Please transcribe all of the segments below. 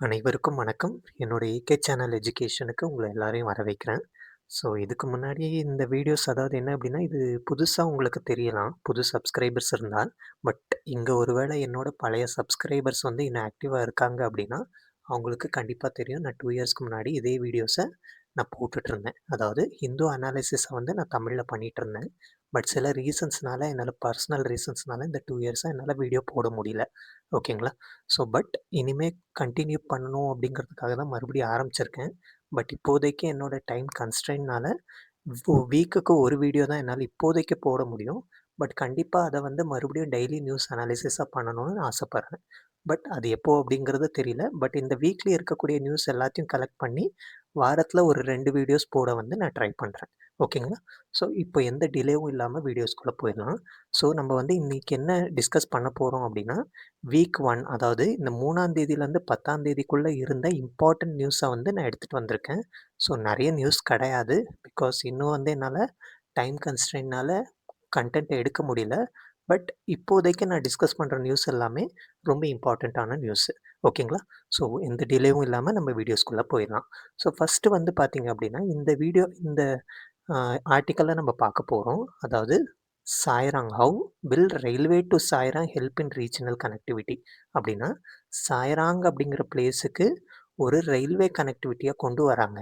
அனைவருக்கும் வணக்கம். என்னோட ஏகே சேனல் எஜுகேஷனுக்கு உங்கள எல்லாரையும் வரவேற்கிறேன். ஸோ இதுக்கு முன்னாடி இந்த வீடியோஸ் அதாவது என்ன அப்டின்னா, இது புதுசா உங்களுக்கு தெரியலாம். புது சப்ஸ்கிரைபர்ஸ் இருந்தால். பட் இங்க ஒருவேளை என்னோட பழைய சப்ஸ்கிரைபர்ஸ் வந்து இன்னும் ஆக்டிவா இருக்காங்க அப்டின்னா, அவங்களுக்கு கண்டிப்பா தெரியும். நான் 2 இயர்ஸ்க்கு முன்னாடி இதே வீடியோஸ நான் போட்டுட்ருந்தேன். அதாவது ஹிந்து அனாலிசிஸ வந்து நான் தமிழ்ல பண்ணிட்டுருந்தேன். பட் சில ரீசன்ஸ்னால என்னோட பர்சனல் ரீசன்ஸ்னால இந்த 2 இயர்ஸா என்னால வீடியோ போட முடியல. ஓகேங்களா? ஸோ பட் இனிமே கன்டின்யூ பண்ணணும் அப்படிங்கிறதுக்காக தான் மறுபடியும் ஆரம்பிச்சிருக்கேன். பட் இப்போதைக்கு என்னோட டைம் கன்ஸ்ட்ரெயின்ட்னால வீக்குக்கு ஒரு வீடியோ தான் என்னால இப்போதைக்கு போட முடியும். பட் கண்டிப்பா அத வந்து மறுபடியும் டெய்லி நியூஸ் அனாலிசிஸா பண்ணணும்னு ஆசைப்படுறேன். பட் அது எப்போ அப்படிங்கிறது தெரியல. பட் இந்த வீக்லி இருக்கக்கூடிய நியூஸ் எல்லாத்தையும் கலெக்ட் பண்ணி, வாரத்தில ஒரு 2 வீடியோஸ் போட வந்து நான் ட்ரை பண்றேன். ஓகேங்களா? ஸோ இப்போ எந்த டிலேவும் இல்லாம வீடியோஸ்குள்ள போயிடலாம். ஸோ நம்ம வந்து இன்னைக்கு என்ன டிஸ்கஸ் பண்ண போறோம் அப்படின்னா, வீக் 1 அதாவது இந்த 3ஆம் தேதியிலேருந்து 10ஆம் தேதிக்குள்ள இருந்த இம்பார்ட்டன்ட் நியூஸ வந்து நான் எடுத்துட்டு வந்திருக்கேன். ஸோ நெறைய நியூஸ் கிடையாது. பிகாஸ் இன்னும் வந்து என்னால டைம் கன்ஸ்ட்ரெயின்ட்னால கன்டென்ட் எடுக்க முடியல. பட் இப்போதைக்கு நான் டிஸ்கஸ் பண்ற நியூஸ் எல்லாமே ரொம்ப இம்பார்ட்டன்ட்டான நியூஸு. ஓகேங்களா? ஸோ எந்த டிலேவும் இல்லாம நம்ம வீடியோஸ்குள்ள போயிடலாம். ஸோ ஃபர்ஸ்ட்டு வந்து பார்த்தீங்க அப்படின்னா, இந்த அ ஆர்டிக்கல்ல நம்ம பார்க்க போறோம். அதாவது Sairang how will railway to Sairang help in regional connectivity அப்படின்னா, சாய்ராங் அப்படிங்கிற பிளேஸுக்கு ஒரு ரயில்வே கனெக்டிவிட்டிய கொண்டு வராங்க.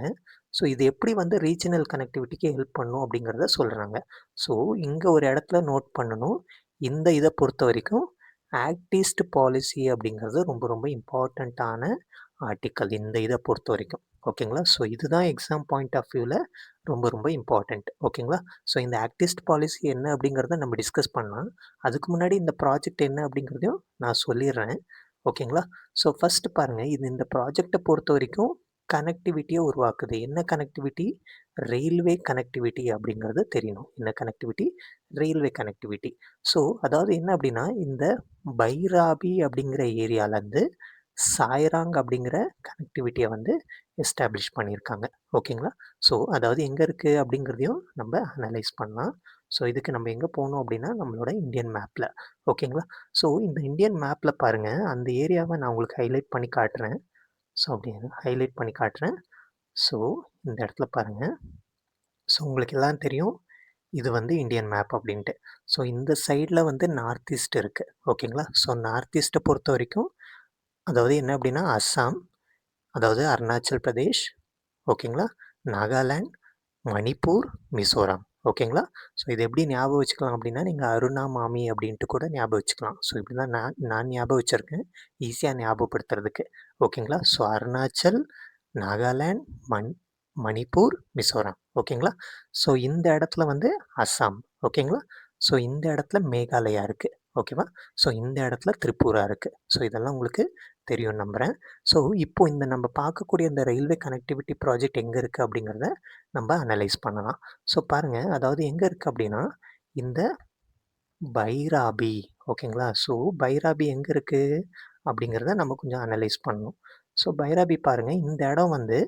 ஸோ இது எப்படி வந்து ரீஜினல் கனெக்டிவிட்டிக்கு ஹெல்ப் பண்ணும் அப்படிங்கிறத சொல்றாங்க. ஸோ இங்க ஒரு இடத்துல நோட் பண்ணணும். இந்த இத பொறுத்தவரைக்கும் ஆக்ட் ஈஸ்ட் பாலிசி அப்படிங்கிறது ரொம்ப ரொம்ப இம்பார்ட்டன்ட்டான ஆர்டிக்கல். இந்த இத பொறுத்தவரைக்கும். ஓகேங்களா? ஸோ இதுதான் எக்ஸாம் பாயிண்ட் ஆஃப் வியூல ரொம்ப ரொம்ப இம்பார்ட்டன்ட். ஓகேங்களா? ஸோ இந்த ஆக்ட் ஈஸ்ட் பாலிசி என்ன அப்படிங்கிறத நம்ம டிஸ்கஸ் பண்ணலாம். அதுக்கு முன்னாடி இந்த ப்ராஜெக்ட் என்ன அப்படிங்கிறதையும் நான் சொல்லிர்றேன். ஓகேங்களா? ஸோ ஃபர்ஸ்ட் பாருங்க, இது இந்த ப்ராஜெக்ட்ட பொறுத்தவரைக்கும் கனெக்டிவிட்டிய உருவாக்குது. என்ன கனெக்டிவிட்டி? ரெயில்வே கனெக்டிவிட்டி அப்படிங்கிறது தெரியணும். என்ன கனெக்டிவிட்டி? Railway connectivity. ஸோ அதாவது என்ன அப்படின்னா, இந்த பைராபி அப்படிங்கிற ஏரியாலருந்து சாய்ராங் அப்படிங்கிற கனெக்டிவிட்டிய வந்து எஸ்டாப்ளிஷ் பண்ணியிருக்காங்க. ஓகேங்களா? ஸோ அதாவது எங்க இருக்கு அப்படிங்கிறதையும் நம்ம அனலைஸ் பண்ணலாம். ஸோ இதுக்கு நம்ம எங்க போணும் அப்படின்னா, நம்மளோட இந்தியன் மேப்ல. ஓகேங்களா? ஸோ இந்த இந்தியன் மேப்ல பாருங்க, அந்த ஏரியாவ நான் உங்களுக்கு ஹைலைட் பண்ணி காட்டுறேன். ஸோ அப்படி ஹைலைட் பண்ணி காட்டுறேன். ஸோ இந்த இடத்துல பாருங்க. ஸோ உங்களுக்கு எல்லாம் தெரியும். இது வந்து இந்தியன் மேப் அப்படின்ட்டு. ஸோ இந்த சைட்ல வந்து நார்த் ஈஸ்ட் இருக்கு. ஓகேங்களா? ஸோ நார்த் ஈஸ்ட்ட பொறுத்தவரைக்கும் அதாவது என்ன அப்படின்னா, அஸ்ஸாம், அதாவது அருணாச்சல் பிரதேஷ், ஓகேங்களா? நாகாலாந்து, மணிப்பூர், மிசோரம். ஓகேங்களா? ஸோ இது எப்படி ஞாபகம் வச்சுக்கலாம் அப்படின்னா, நீங்க அருணா மாமி அப்படின்ட்டு கூட ஞாபகம் வச்சுக்கலாம். ஸோ இப்படி தான் நான் நான் ஞாபகம் வச்சிருக்கேன். ஈஸியா ஞாபகப்படுத்துறதுக்கு. ஓகேங்களா? ஸோ அருணாச்சல், நாகாலாந்து, மணிப்பூர், மிசோரம். ஓகேங்களா? ஸோ இந்த இடத்துல வந்து அஸ்ஸாம். ஓகேங்களா? ஸோ இந்த இடத்துல மேகாலயா இருக்கு. ஓகேவா? ஸோ இந்த இடத்துல திரிபுரா இருக்கு. ஸோ இதெல்லாம் உங்களுக்கு தெரியும்னு நம்புறேன். ஸோ இப்போ இந்த நம்ம பார்க்கக்கூடிய இந்த ரயில்வே கனெக்டிவிட்டி ப்ராஜெக்ட் எங்க இருக்கு அப்படிங்கிறத நம்ம அனலைஸ் பண்ணலாம். ஸோ பாருங்க, அதாவது எங்க இருக்கு அப்படின்னா, இந்த பைராபி. ஓகேங்களா? ஸோ பைராபி எங்க இருக்கு அப்படிங்கிறத நம்ம கொஞ்சம் அனலைஸ் பண்ணணும். ஸோ பைராபி பாருங்க, இந்த இடம் வந்து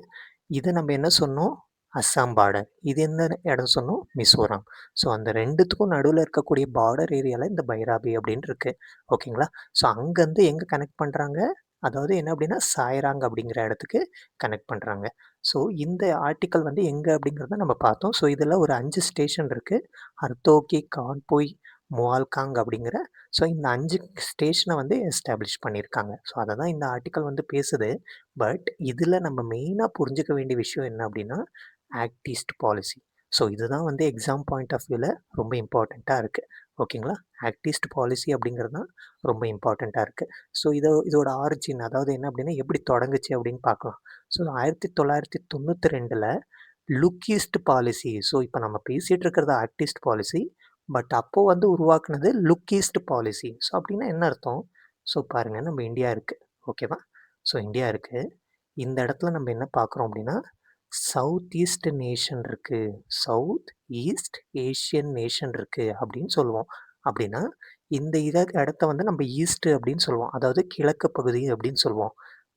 இத நம்ம என்ன சொன்னோம்? அஸ்ஸாம் பார்டர். இது என்ன இடம் சொன்னோம்? மிசோரம். ஸோ அந்த 2த்துக்கும் நடுவுல இருக்கக்கூடிய பார்டர் ஏரியால இந்த பைராபி அப்படின்னு இருக்கு. ஓகேங்களா? ஸோ அங்கருந்து எங்க கனெக்ட் பண்றாங்க? அதாவது என்ன அப்படின்னா, சாய்ராங் அப்படிங்கிற இடத்துக்கு கனெக்ட் பண்றாங்க. ஸோ இந்த ஆர்டிக்கல் வந்து எங்க அப்படிங்கிறத நம்ம பார்த்தோம். ஸோ இதுல ஒரு 5 ஸ்டேஷன் இருக்கு. ஹர்தோகி, கான்பூய், முவால்காங் அப்படிங்கிற ஸோ இந்த 5 ஸ்டேஷன வந்து எஸ்டாப்ளிஷ் பண்ணியிருக்காங்க. ஸோ அத தான் இந்த ஆர்டிக்கல் வந்து பேசுது. பட் இதில நம்ம மெயினா புரிஞ்சுக்க வேண்டிய விஷயம் என்ன அப்படின்னா, ஆக்ட் ஈஸ்ட் பாலிசி. ஸோ இதுதான் வந்து எக்ஸாம் பாயிண்ட் ஆஃப் வியூல ரொம்ப இம்பார்ட்டன்ட்டா இருக்கு. ஓகேங்களா? ஆக்ட் ஈஸ்ட் பாலிசி அப்படிங்கிறது தான் ரொம்ப இம்பார்ட்டன்ட்டா இருக்கு. ஸோ இதோட ஆரிஜின் அதாவது என்ன அப்படின்னா, எப்படி தொடங்குச்சு அப்படின்னு பார்க்கலாம். ஸோ 1992ல லுக் ஈஸ்ட் பாலிசி. ஸோ இப்ப நம்ம பேசிட்டு இருக்கிறது ஆக்ட் ஈஸ்ட் பாலிசி. பட் அப்போ வந்து உருவாக்குனது லுக் ஈஸ்ட் பாலிசி. ஸோ அப்படின்னா என்ன அர்த்தம்? ஸோ பாருங்க, நம்ம இந்தியா இருக்கு. ஓகேவா? ஸோ இந்தியா இருக்கு. இந்த இடத்துல நம்ம என்ன பார்க்குறோம் அப்படின்னா, சவுத் ஈஸ்ட் நேஷன் இருக்கு. சவுத் ஈஸ்ட் ஏசியன் நேஷன் இருக்கு அப்படின்னு சொல்லுவோம். அப்படின்னா, இந்த இடத்த வந்து நம்ம ஈஸ்ட் அப்படின்னு சொல்லுவோம். அதாவது கிழக்கு பகுதி அப்படின்னு சொல்லுவோம்.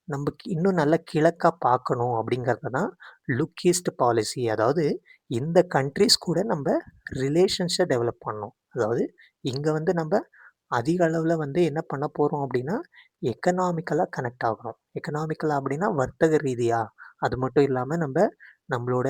நமக்கு இன்னும் நல்லா கிழக்கா பார்க்கணும் அப்படிங்கிறது தான் லுக் ஈஸ்ட் பாலிசி. அதாவது இந்த கண்ட்ரீஸ் கூட நம்ம ரிலேஷன்ஸ டெவலப் பண்ணணும். அதாவது இங்க வந்து நம்ம அதிக அளவுல வந்து என்ன பண்ண போறோம் அப்படின்னா, எக்கனாமிக்கலா கனெக்ட் ஆகுறோம். எக்கனாமிக்கலா அப்படின்னா வர்த்தக ரீதியா, அது மட்டும் இல்லாம நம்மளோட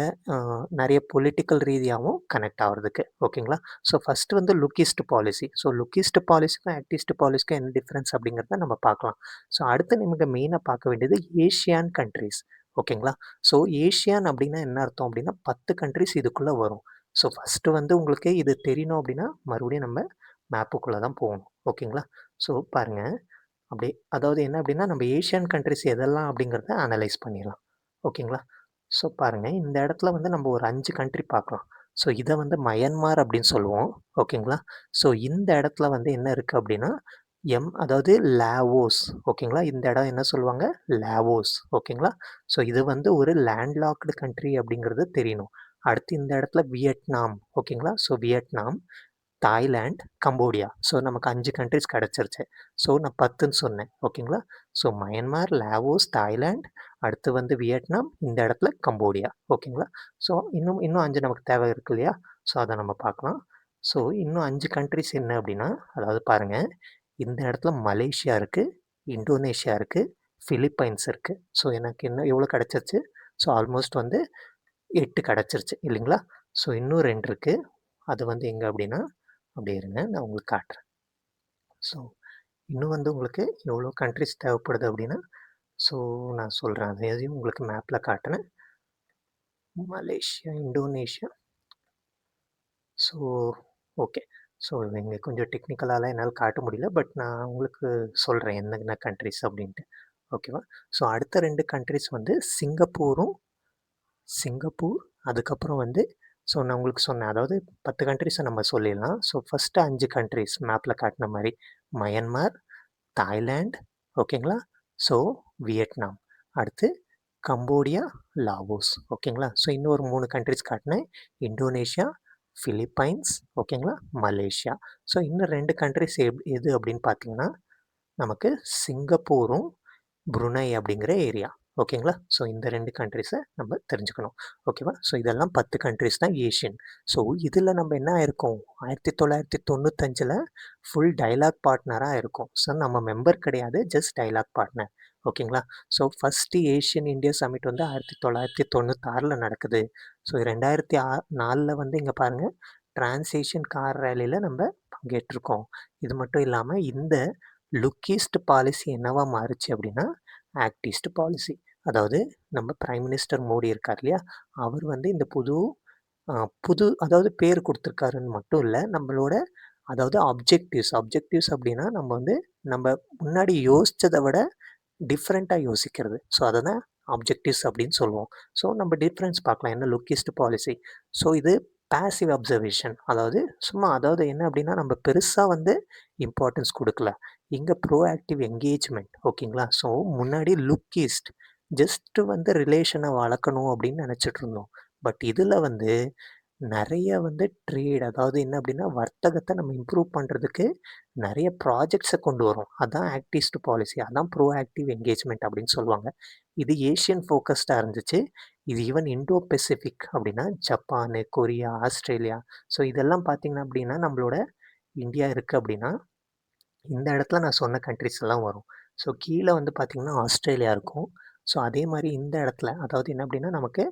நெறைய பொலிட்டிக்கல் ரீதியாவும் கனெக்ட் ஆகுறதுக்கு. ஓகேங்களா? ஸோ ஃபர்ஸ்ட்டு வந்து லுக்கிஸ்ட் பாலிசி. ஸோ லுக்கிஸ்ட் பாலிசிக்கும், ஆக்டிவிஸ்ட் பாலிசிக்கும் என்ன டிஃபரன்ஸ் அப்படிங்கிறத நம்ம பார்க்கலாம். ஸோ அடுத்து நமக்கு மெயினா பார்க்க வேண்டியது ஏசியான் கண்ட்ரீஸ். ஓகேங்களா? ஸோ ஏசியான் அப்படின்னா என்ன அர்த்தம் அப்படின்னா 10 கண்ட்ரீஸ் இதுக்குள்ள வரும். ஸோ ஃபர்ஸ்ட்டு வந்து உங்களுக்கு இது தெரியணும் அப்படின்னா, மறுபடியும் நம்ம மேப்புக்குள்ள தான் போகணும். ஓகேங்களா? ஸோ பாருங்க, அப்படியே அதாவது என்ன அப்படின்னா, நம்ம ஏசியன் கண்ட்ரீஸ் எதெல்லாம் அப்படிங்கிறத அனலைஸ் பண்ணிடலாம். ஓகேங்களா? ஸோ பாருங்க, இந்த இடத்துல வந்து நம்ம ஒரு 5 கண்ட்ரி பார்க்கலாம். ஸோ இத வந்து மயன்மார் அப்படின்னு சொல்லுவோம். ஓகேங்களா? ஸோ இந்த இடத்துல வந்து என்ன இருக்கு அப்படின்னா, அதாவது லாவோஸ். ஓகேங்களா? இந்த இடம் என்ன சொல்லுவாங்க? லாவோஸ். ஓகேங்களா? ஸோ இது வந்து ஒரு லேண்ட்லாக்டு கண்ட்ரி அப்படிங்கிறது தெரியணும். அடுத்து இந்த இடத்துல வியட்நாம். ஓகேங்களா? So Vietnam, Thailand, Cambodia. So நமக்கு 5 கண்ட்ரீஸ் கிடச்சிருச்சு. ஸோ நான் 10ன்னு சொன்னேன். ஓகேங்களா? ஸோ மயன்மார், லாவோஸ், தாய்லாந்து, அடுத்து வந்து வியட்நாம், இந்த இடத்துல கம்போடியா. ஓகேங்களா? ஸோ இன்னும் இன்னும் 5 நமக்கு தேவை இருக்கு இல்லையா? ஸோ அத நம்ம பார்க்கலாம். ஸோ இன்னும் 5 கண்ட்ரீஸ் என்ன அப்படின்னா, அதாவது பாருங்க, இந்த இடத்துல மலேசியா இருக்கு, இந்தோனேஷியா இருக்கு, பிலிப்பைன்ஸ் இருக்கு. ஸோ எனக்கு இன்னும் எவ்வளோ கிடச்சிருச்சு? ஸோ ஆல்மோஸ்ட் வந்து 8 கிடச்சிருச்சு இல்லைங்களா? ஸோ இன்னும் 2 இருக்கு. அது வந்து எங்க அப்படின்னா, அப்படியே இருங்க நான் உங்களுக்கு காட்டுறேன். ஸோ இன்னும் வந்து உங்களுக்கு எவ்வளோ கண்ட்ரீஸ் தேவைப்படுது அப்படின்னா, ஸோ நான் சொல்கிறேன். அதையும் உங்களுக்கு மேப்பில் காட்டுறேன். Malaysia, Indonesia. So okay. So இங்க கொஞ்சம் டெக்னிக்கலாலாம் என்னால் காட்ட முடியல. பட் நான் உங்களுக்கு சொல்கிறேன் என்னென்ன கண்ட்ரீஸ் அப்படின்ட்டு. ஓகேவா? ஸோ அடுத்த 2 கண்ட்ரீஸ் வந்து சிங்கப்பூர், அதுக்கப்புறம் வந்து ஸோ நான் உங்களுக்கு சொன்னேன். அதாவது 10 கண்ட்ரீஸை நம்ம சொல்லிடலாம். ஸோ ஃபஸ்ட்டு 5 கண்ட்ரீஸ் மேப்பில் காட்டின மாரி மயன்மார், தாய்லாந்து, ஓகேங்களா? So Vietnam. அடுத்து கம்போடியா, லாவோஸ். ஓகேங்களா? ஸோ இன்னும் ஒரு 3 கண்ட்ரீஸ் காட்டினேன். இந்தோனேஷியா, பிலிப்பைன்ஸ், ஓகேங்களா? மலேசியா. ஸோ இன்னும் 2 கண்ட்ரீஸ் எது அப்படின்னு பார்த்தீங்கன்னா, நமக்கு சிங்கப்பூரும், புருனை அப்படிங்கிற ஏரியா. ஓகேங்களா? ஸோ இந்த 2 கண்ட்ரீஸை நம்ம தெரிஞ்சுக்கணும். ஓகேவா? ஸோ இதெல்லாம் 10 கண்ட்ரீஸ் தான் ஏஷியன். ஸோ இதில் நம்ம என்ன ஆயிருக்கோம்? 1995ல் ஃபுல் டயலாக் பார்ட்னராக இருக்கோம். ஸோ நம்ம மெம்பர் கிடையாது. Just dialogue partner. ஓகேங்களா? So first ASEAN India summit வந்து 1996ல் நடக்குது. ஸோ 2004ல் வந்து இங்கே பாருங்கள், டிரான்ஸ் ஏஷியன் கார் ரேலியில் நம்ம பங்கேற்றிருக்கோம். இது மட்டும் இல்லாமல் இந்த லுக்கிஸ்ட் பாலிசி என்னவா மாறுச்சு அப்படின்னா, ஆக்டிஸ்ட் பாலிசி. அதாவது நம்ம பிரைம் மினிஸ்டர் மோடி இருக்கார் இல்லையா? அவர் வந்து இந்த புது அதாவது பேர் கொடுத்துருக்காருன்னு மட்டும் இல்லை, நம்மளோட அதாவது அப்ஜெக்டிவ்ஸ் அப்படின்னா நம்ம வந்து நம்ம முன்னாடி யோசிச்சதை விட டிஃப்ரெண்ட்டாக யோசிக்கிறது. ஸோ அதை தான் ஆப்ஜெக்டிவ்ஸ் அப்படின்னு சொல்லுவோம். ஸோ நம்ம டிஃப்ரென்ஸ் பார்க்கலாம். என்ன லுக்கிஸ்ட் பாலிசி. ஸோ இது பேசிவ் அப்சர்வேஷன். அதாவது சும்மா அதாவது என்ன அப்படின்னா நம்ம பெருசாக வந்து இம்பார்ட்டன்ஸ் கொடுக்கல. இங்கே ப்ரோஆக்டிவ் என்கேஜ்மெண்ட். ஓகேங்களா? ஸோ முன்னாடி லுக்கிஸ்ட் ஜஸ்ட் வந்து ரிலேஷனை வளர்க்கணும் அப்படின்னு நினச்சிட்டு இருந்தோம். பட் இதில் வந்து நிறைய வந்து ட்ரேட், அதாவது என்ன அப்படின்னா வர்த்தகத்தை நம்ம இம்ப்ரூவ் பண்ணுறதுக்கு நிறைய ப்ராஜெக்ட்ஸை கொண்டு வரும். அதான் ஆக்டிவிஸ்ட் பாலிசி. அதான் ப்ரோஆக்டிவ் என்கேஜ்மெண்ட் அப்படின்னு சொல்லுவாங்க. இது ஏஷியன் ஃபோக்கஸ்டாக இருந்துச்சு. இது ஈவன் இண்டோ பெசிபிக் அப்படின்னா ஜப்பானு, கொரியா, ஆஸ்திரேலியா. ஸோ இதெல்லாம் பார்த்தீங்கன்னா அப்படின்னா நம்மளோட இந்தியா இருக்குது அப்படின்னா இந்த இடத்துல நான் சொன்ன கண்ட்ரிஸ் எல்லாம் வரும். ஸோ கீழே வந்து பார்த்தீங்கன்னா ஆஸ்திரேலியா இருக்கும். ஸோ அதே மாதிரி இந்த இடத்துல அதாவது என்ன அப்படின்னா நமக்கு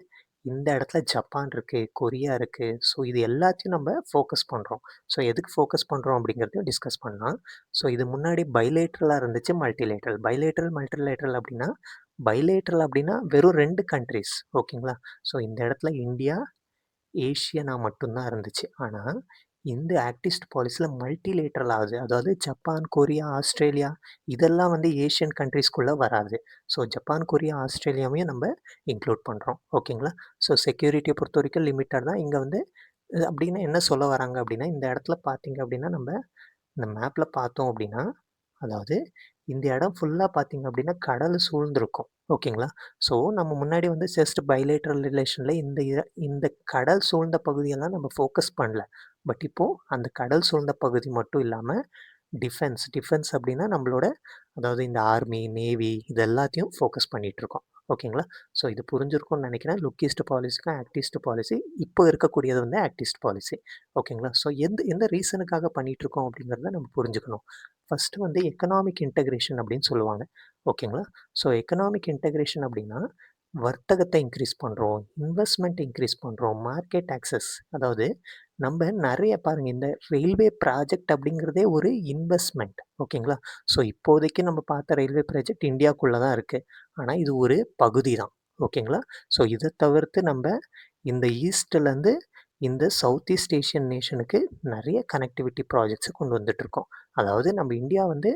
இந்த இடத்துல ஜப்பான் இருக்குது, கொரியா இருக்குது. ஸோ இது எல்லாத்தையும் நம்ம ஃபோக்கஸ் பண்ணுறோம். ஸோ எதுக்கு ஃபோக்கஸ் பண்ணுறோம் அப்படிங்கிறதையும் டிஸ்கஸ் பண்ணலாம். ஸோ இது முன்னாடி பைலேட்ரலாக இருந்துச்சு, மல்டிலேட்ரல். மல்டிலேட்ரல் அப்படின்னா பைலேட்ரல் அப்படின்னா வெறும் 2 கண்ட்ரிஸ். ஓகேங்களா? ஸோ இந்த இடத்துல இந்தியா, ஏஷியனா மட்டும்தான் இருந்துச்சு. ஆனால் இந்த ஆக்டிவிஸ்ட் பாலிசியில் மல்டிலேட்ரல் ஆகுது. அதாவது ஜப்பான், கொரியா, ஆஸ்திரேலியா இதெல்லாம் வந்து ஏஷியன் கண்ட்ரீஸ்குள்ளே வராது. ஸோ ஜப்பான், கொரியா, ஆஸ்திரேலியாவையும் நம்ம இன்க்ளூட் பண்ணுறோம். ஓகேங்களா? ஸோ செக்யூரிட்டியை பொறுத்த வரைக்கும் லிமிட்டட் தான். இங்கே வந்து அப்படின்னு என்ன சொல்ல வராங்க அப்படின்னா, இந்த இடத்துல பார்த்தீங்க அப்படின்னா நம்ம இந்த மேப்பில் பார்த்தோம் அப்படின்னா, அதாவது இந்த இடம் ஃபுல்லாக பார்த்தீங்க அப்படின்னா கடல் சூழ்ந்திருக்கும். ஓகேங்களா? ஸோ நம்ம முன்னாடி வந்து ஜஸ்ட் பைலேட்ரல் ரிலேஷனில் இந்த கடல் சூழ்ந்த பகுதியெல்லாம் நம்ம ஃபோக்கஸ் பண்ணல. பட் இப்போது அந்த கடல் சூழ்ந்த பகுதி மட்டும் இல்லாமல் டிஃபென்ஸ் அப்படின்னா நம்மளோட அதாவது இந்த ஆர்மி, நேவி இது எல்லாத்தையும் ஃபோக்கஸ் பண்ணிகிட்ருக்கோம். ஓகேங்களா? ஸோ இது புரிஞ்சிருக்கும்னு நினைக்கிறேன். லுக் ஈஸ்ட் பாலிசிக்கும், ஆக்ட் ஈஸ்ட் பாலிசி. இப்போ இருக்கக்கூடியது வந்து ஆக்ட் ஈஸ்ட் பாலிசி. ஓகேங்களா? ஸோ எந்த எந்த ரீசனுக்காக பண்ணிட்டுருக்கோம் அப்படிங்கிறத நம்ம புரிஞ்சுக்கணும். ஃபர்ஸ்ட்டு வந்து எக்கனாமிக் இன்டகிரேஷன் அப்படின்னு சொல்லுவாங்க. ஓகேங்களா? ஸோ எக்கனாமிக் இன்டகிரேஷன் அப்படின்னா, வர்த்தகத்த இன்க்ரீஸ் பண்றோம், இன்வெஸ்ட்மென்ட் இன்க்ரீஸ் பண்றோம், மார்க்கெட் ஆக்சஸ். அதாவது நம்ப நெறைய பாருங்க, இந்த ரயில்வே ப்ராஜெக்ட் அப்படிங்கிறதே ஒரு இன்வெஸ்ட்மென்ட். ஓகேங்களா? ஸோ இப்போதைக்கு நம்ம பார்த்த ரயில்வே ப்ராஜெக்ட் இந்தியாக்குள்ள தான் இருக்கு. ஆனா இது ஒரு பகுதி தான். ஓகேங்களா? ஸோ இத தவிர்த்து நம்ப இந்த ஈஸ்ட்லேருந்து இந்த சவுத் ஈஸ்ட் ஏஷியன் நேஷனுக்கு நெறைய கனெக்டிவிட்டி ப்ராஜெக்ட்ஸ கொண்டு வந்துட்டுருக்கோம். அதாவது நம்ம இந்தியா வந்து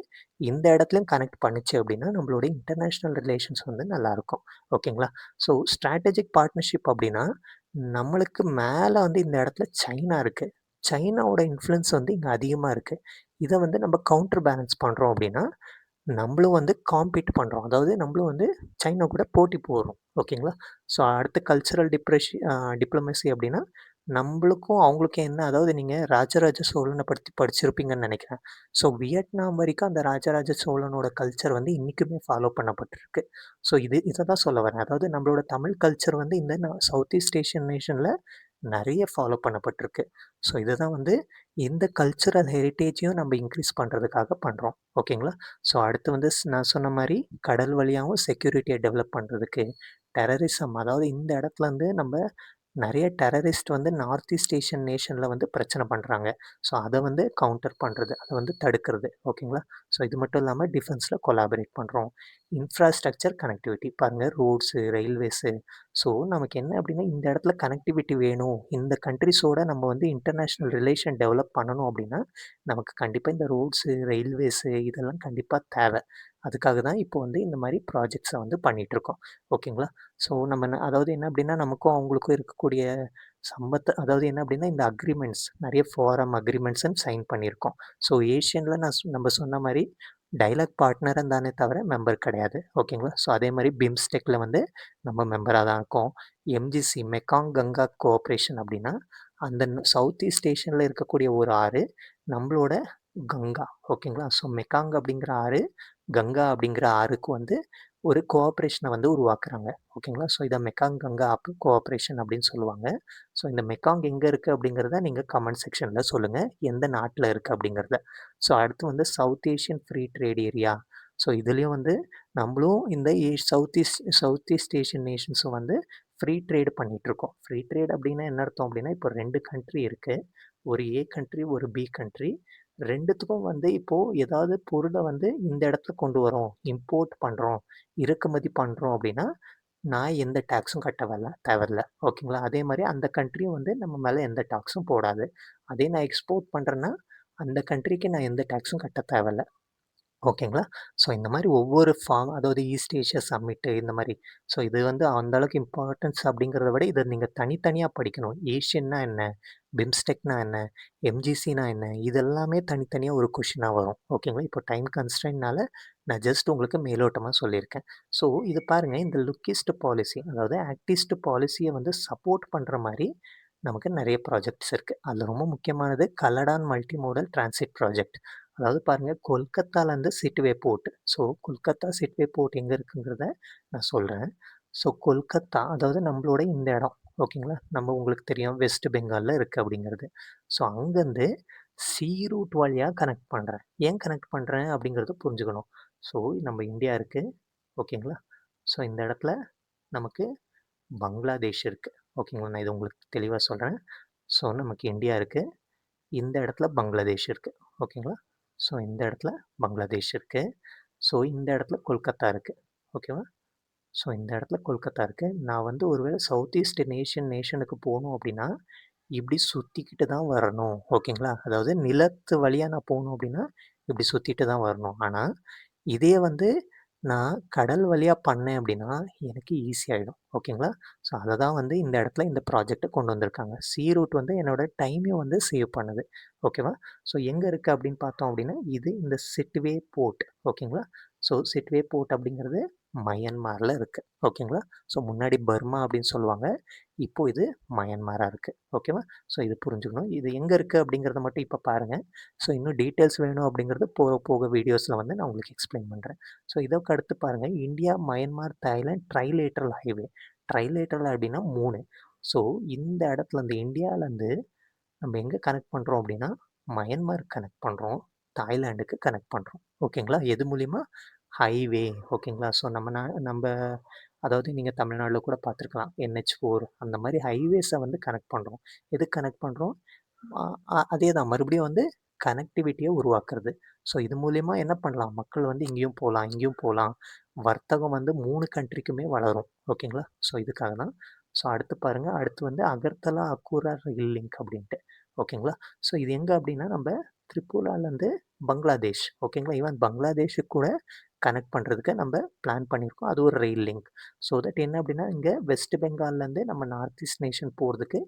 இந்த இடத்துலயும் கனெக்ட் பண்ணுச்சு அப்படின்னா, நம்மளோட இன்டர்நேஷனல் ரிலேஷன்ஸ் வந்து நல்லாயிருக்கும். ஓகேங்களா? ஸோ ஸ்ட்ராட்டஜிக் பார்ட்னர்ஷிப் அப்படின்னா, நம்மளுக்கு மேல வந்து இந்த இடத்துல சைனா இருக்கு. சைனாவோட இன்ஃப்ளூயன்ஸ் வந்து இங்க அதிகமா இருக்கு. இத வந்து நம்ம கவுண்டர் பேலன்ஸ் பண்றோம் அப்படின்னா, நம்பளும் வந்து காம்பீட் பண்றோம். அதாவது நம்பளும் வந்து சைனா கூட போட்டி போடுறோம். ஓகேங்களா? ஸோ அடுத்து கல்ச்சுரல் டிப்ளமசி அப்படின்னா, நம்பளுக்கும் அவங்களுக்கும் என்ன, அதாவது நீங்க ராஜராஜ சோழன பத்தி படிச்சிருப்பீங்கன்னு நெனைக்கிறேன். ஸோ வியட்நாம் வரைக்கும் அந்த ராஜராஜ சோழனோட கல்ச்சர் வந்து இன்னைக்குமே ஃபாலோ பண்ணப்பட்டிருக்கு. ஸோ இத தான் சொல்ல வரேன். அதாவது நம்மளோட தமிழ் கல்ச்சர் வந்து இந்த சவுத் ஈஸ்ட் ஏஷியன் நேஷன்ல நெறைய ஃபாலோ பண்ணப்பட்டிருக்கு. ஸோ இதுதான் வந்து இந்த கல்ச்சுரல் ஹெரிடேஜையும் நம்ம இன்க்ரீஸ் பண்றதுக்காக பண்றோம். ஓகேங்களா? ஸோ அடுத்து வந்து நான் சொன்ன மாரி கடல் வழியாவும் செக்யூரிட்டிய டெவலப் பண்றதுக்கு, டெரரிசம், அதாவது இந்த இடத்துல வந்து நம்ப நெறைய டெரரிஸ்ட் வந்து நார்த் ஈஸ்ட் ஏஷியன் நேஷன்ல வந்து பிரச்சனை பண்றாங்க. ஸோ அத வந்து கவுண்டர் பண்றது, அத வந்து தடுக்கிறது. ஓகேங்களா? ஸோ இது மட்டும் இல்லாம டிஃபென்ஸ்ல கொலாபரேட் பண்றோம். இன்ஃப்ராஸ்ட்ரக்சர் கனெக்டிவிட்டி பாருங்க, ரோட்ஸு, ரயில்வேஸு. ஸோ நமக்கு என்ன அப்டின்னா, இந்த இடத்துல கனெக்டிவிட்டி வேணும். இந்த கண்ட்ரீஸோட நம்ம வந்து இன்டர்நேஷனல் ரிலேஷன் டெவலப் பண்ணணும் அப்டின்னா, நமக்கு கண்டிப்பா இந்த ரோட்ஸு, ரயில்வேஸு இதெல்லாம் கண்டிப்பா தேவ. அதுக்காக தான் இப்போ வந்து இந்த மாரி ப்ராஜெக்ட்ஸ வந்து பண்ணிட்டுருக்கோம். ஓகேங்களா? ஸோ நம்ம அதாவது என்ன அப்டின்னா, நமக்கும் அவங்களுக்கும் இருக்கக்கூடிய அதாவது என்ன அப்டின்னா, இந்த அக்ரீமெண்ட்ஸ் நெறைய ஃபோரம் அக்ரீமெண்ட்ஸ்ன்னு சைன் பண்ணியிருக்கோம். ஸோ ஏஷியன்ல நம்ம சொன்ன மாரி டயலாக் பார்ட்னரா தானே தவிர மெம்பர் கிடையாது. ஓகேங்களா? ஸோ அதே மாரி பிம்ஸ்டெக்ல வந்து நம்ம மெம்பரா தான் இருக்கோம். எம்ஜிசி மெக்காங் கங்கா கோஆப்பரேஷன் அப்டின்னா, அந்த சவுத் ஈஸ்ட் ஏஷியன்ல இருக்கக்கூடிய ஒரு ஆறு நம்மளோட கங்கா. ஓகேங்களா? ஸோ மெக்காங் அப்படிங்கிற ஆறு, கங்கா அப்படிங்கிற ஆறுக்கு வந்து ஒரு கோஆப்பரேஷன வந்து உருவாக்குறாங்க. ஓகேங்களா? ஸோ இத மெக்காங் கங்கா கோஆப்பரேஷன் அப்படின்னு சொல்லுவாங்க. ஸோ இந்த மெக்காங் எங்க இருக்கு அப்படிங்கிறத நீங்க கமெண்ட் செக்ஷன்ல சொல்லுங்க. எந்த நாட்ல இருக்கு அப்படிங்கிறத. ஸோ அடுத்து வந்து south Asian free trade area. So இதுலயும் வந்து நம்மளும் இந்த சவுத் ஈஸ்ட் ஏஷியன் நேஷன்ஸும் வந்து ஃப்ரீ ட்ரேட் பண்ணிட்டுருக்கோம். ஃப்ரீ ட்ரேட் அப்படின்னா என்ன அர்த்தம் அப்படின்னா, இப்போ 2 கண்ட்ரி இருக்கு. ஒரு ஏ கண்ட்ரி, ஒரு பி கண்ட்ரி. 2த்துக்கும் வந்து இப்போ ஏதாவது பொருள வந்து இந்த இடத்துல கொண்டு வரோம், இம்போர்ட் பண்றோம், இறக்குமதி பண்றோம் அப்படின்னா, நான் எந்த டாக்ஸும் கட்ட தேவையில்ல. ஓகேங்களா? அதே மாரி அந்த கண்ட்ரியும் வந்து நம்ம மேல எந்த டாக்ஸும் போடாது. அதே நான் எக்ஸ்போர்ட் பண்றேன்னா, அந்த கண்ட்ரிக்கு நான் எந்த டாக்ஸும் கட்ட தேவையில்ல. ஓகேங்களா? ஸோ இந்த மாரி ஒவ்வொரு அதாவது ஈஸ்ட் ஏஷியா சம்மிட்டு இந்த மாரி. ஸோ இது வந்து அந்த அளவுக்கு இம்பார்ட்டன்ஸ் அப்படிங்கிறத விட இத நீங்க தனித்தனியா படிக்கணும். ஏஷியன்னா என்ன? பிம்ஸ்டெக்னா என்ன? எம்ஜிசினா என்ன? இது எல்லாமே தனித்தனியா ஒரு கொஷினா வரும். ஓகேங்களா? இப்போ டைம் கன்ஸ்ட்ரெயின்ட்னால நான் ஜஸ்ட் உங்களுக்கு மேலோட்டமா சொல்லியிருக்கேன். ஸோ இது பாருங்க, இந்த லுக்கிஸ்ட் பாலிசி, அதாவது ஆக்டிஸ்ட் பாலிசிய வந்து சப்போர்ட் பண்ற மாரி நமக்கு நெறைய ப்ராஜெக்ட்ஸ் இருக்கு. அதுல ரொம்ப முக்கியமானது Kaladan multi modal transit project. அதாவது பாருங்க, கொல்கத்தாலேருந்து Sittwe port. So Kolkata Sittwe port எங்கே இருக்குங்கிறத நான் சொல்கிறேன். ஸோ கொல்கத்தா, அதாவது நம்மளோட இந்த இடம். ஓகேங்களா? நம்ம உங்களுக்கு தெரியும் வெஸ்ட் பெங்கால்ல இருக்குது அப்படிங்கிறது. ஸோ அங்கேருந்து சி ரூட் வழியாக கனெக்ட் பண்ணுறேன். ஏன் கனெக்ட் பண்ணுறேன் அப்படிங்கிறத புரிஞ்சுக்கணும். ஸோ நம்ம இந்தியா இருக்குது. ஓகேங்களா? ஸோ இந்த இடத்துல நமக்கு பங்களாதேஷ் இருக்குது. ஓகேங்களா? நான் இது உங்களுக்கு தெளிவாக சொல்கிறேன். ஸோ நமக்கு இந்தியா இருக்குது. இந்த இடத்துல பங்களாதேஷ் இருக்கு. ஓகேங்களா? ஸோ இந்த இடத்துல பங்களாதேஷ் இருக்கு. ஸோ இந்த இடத்துல கொல்கத்தா இருக்கு. ஓகேவா? ஸோ இந்த இடத்துல கொல்கத்தா இருக்கு. நான் வந்து ஒருவேளை சவுத் ஈஸ்ட் நேஷனுக்கு போணும் அப்படின்னா, இப்படி சுத்திக்கிட்டு தான் வரணும். ஓகேங்களா? அதாவது நிலத்து வழியா நான் போணும் அப்படின்னா, இப்படி சுத்திட்டு தான் வரணும். ஆனா, இதே வந்து நான் கடல் வழியா பண்ணேன் அப்படின்னா, எனக்கு ஈஸி ஆயிடும். ஓகேங்களா? ஸோ அத தான் வந்து இந்த இடத்துல இந்த ப்ராஜெக்ட்ட கொண்டு வந்திருக்காங்க. சி ரூட் வந்து என்னோட டைமையும் வந்து சேவ் பண்ணுது. ஓகேவா? ஸோ எங்க இருக்கு அப்படின்னு பார்த்தோம் அப்படின்னா, இது இந்த சிட்வே போர்ட். ஓகேங்களா? ஸோ சிட்வே போர்ட் அப்படிங்கிறது மயன்மாரில் இருக்குது. ஓகேங்களா? ஸோ முன்னாடி பர்மா அப்படின்னு சொல்லுவாங்க. இப்போ இது மயன்மாரா இருக்குது. ஓகேவா? ஸோ இது புரிஞ்சுக்கணும். இது எங்கே இருக்குது அப்படிங்கிறத மட்டும் இப்போ பாருங்கள். ஸோ இன்னும் டீட்டெயில்ஸ் வேணும் அப்படிங்கிறது போக போக வீடியோஸில் வந்து நான் உங்களுக்கு எக்ஸ்பிளைன் பண்ணுறேன். ஸோ இதற்கு அடுத்து பாருங்கள், India, Myanmar, Thailand trilateral highway. Trilateral அப்படின்னா 3. ஸோ இந்த இடத்துல இந்த இந்தியாவிலேருந்து நம்ம எங்கே கனெக்ட் பண்ணுறோம் அப்படின்னா, மயன்மார் கனெக்ட் பண்ணுறோம், தாய்லாண்டுக்கு கனெக்ட் பண்ணுறோம். ஓகேங்களா? எது மூலிமா? ஹைவே. ஓகேங்களா? ஸோ நம்ம அதாவது நீங்கள் தமிழ்நாட்டில் கூட பார்த்துருக்கலாம். NH4 அந்த மாதிரி ஹைவேஸை வந்து கனெக்ட் பண்ணுறோம். எதுக்கு கனெக்ட் பண்ணுறோம்? அதே தான் மறுபடியும் வந்து கனெக்டிவிட்டியை உருவாக்குறது. ஸோ இது மூலிமா என்ன பண்ணலாம்? மக்கள் வந்து இங்கேயும் போகலாம், இங்கேயும் போகலாம். வர்த்தகம் வந்து 3 கண்ட்ரிக்குமே வளரும். ஓகேங்களா? ஸோ இதுக்காக தான். ஸோ அடுத்து பாருங்கள், அடுத்து வந்து அகர்தலா அக்கூரா ரயில் லிங்க் அப்படின்ட்டு. ஓகேங்களா? ஸோ இது எங்கே அப்படின்னா நம்ம திரிபுராலேருந்து பங்களாதேஷ். ஓகேங்களா? ஈவன் பங்களாதேஷுக்கு கூட கனெக்ட் பண்ணுறதுக்கு நம்ம பிளான் பண்ணியிருக்கோம். அது ஒரு ரயில் லிங்க். ஸோ தட் என்ன அப்படின்னா இங்கே வெஸ்ட் பெங்கால்லேருந்து நம்ம நார்த் ஈஸ்ட் நேஷன் போகிறதுக்கு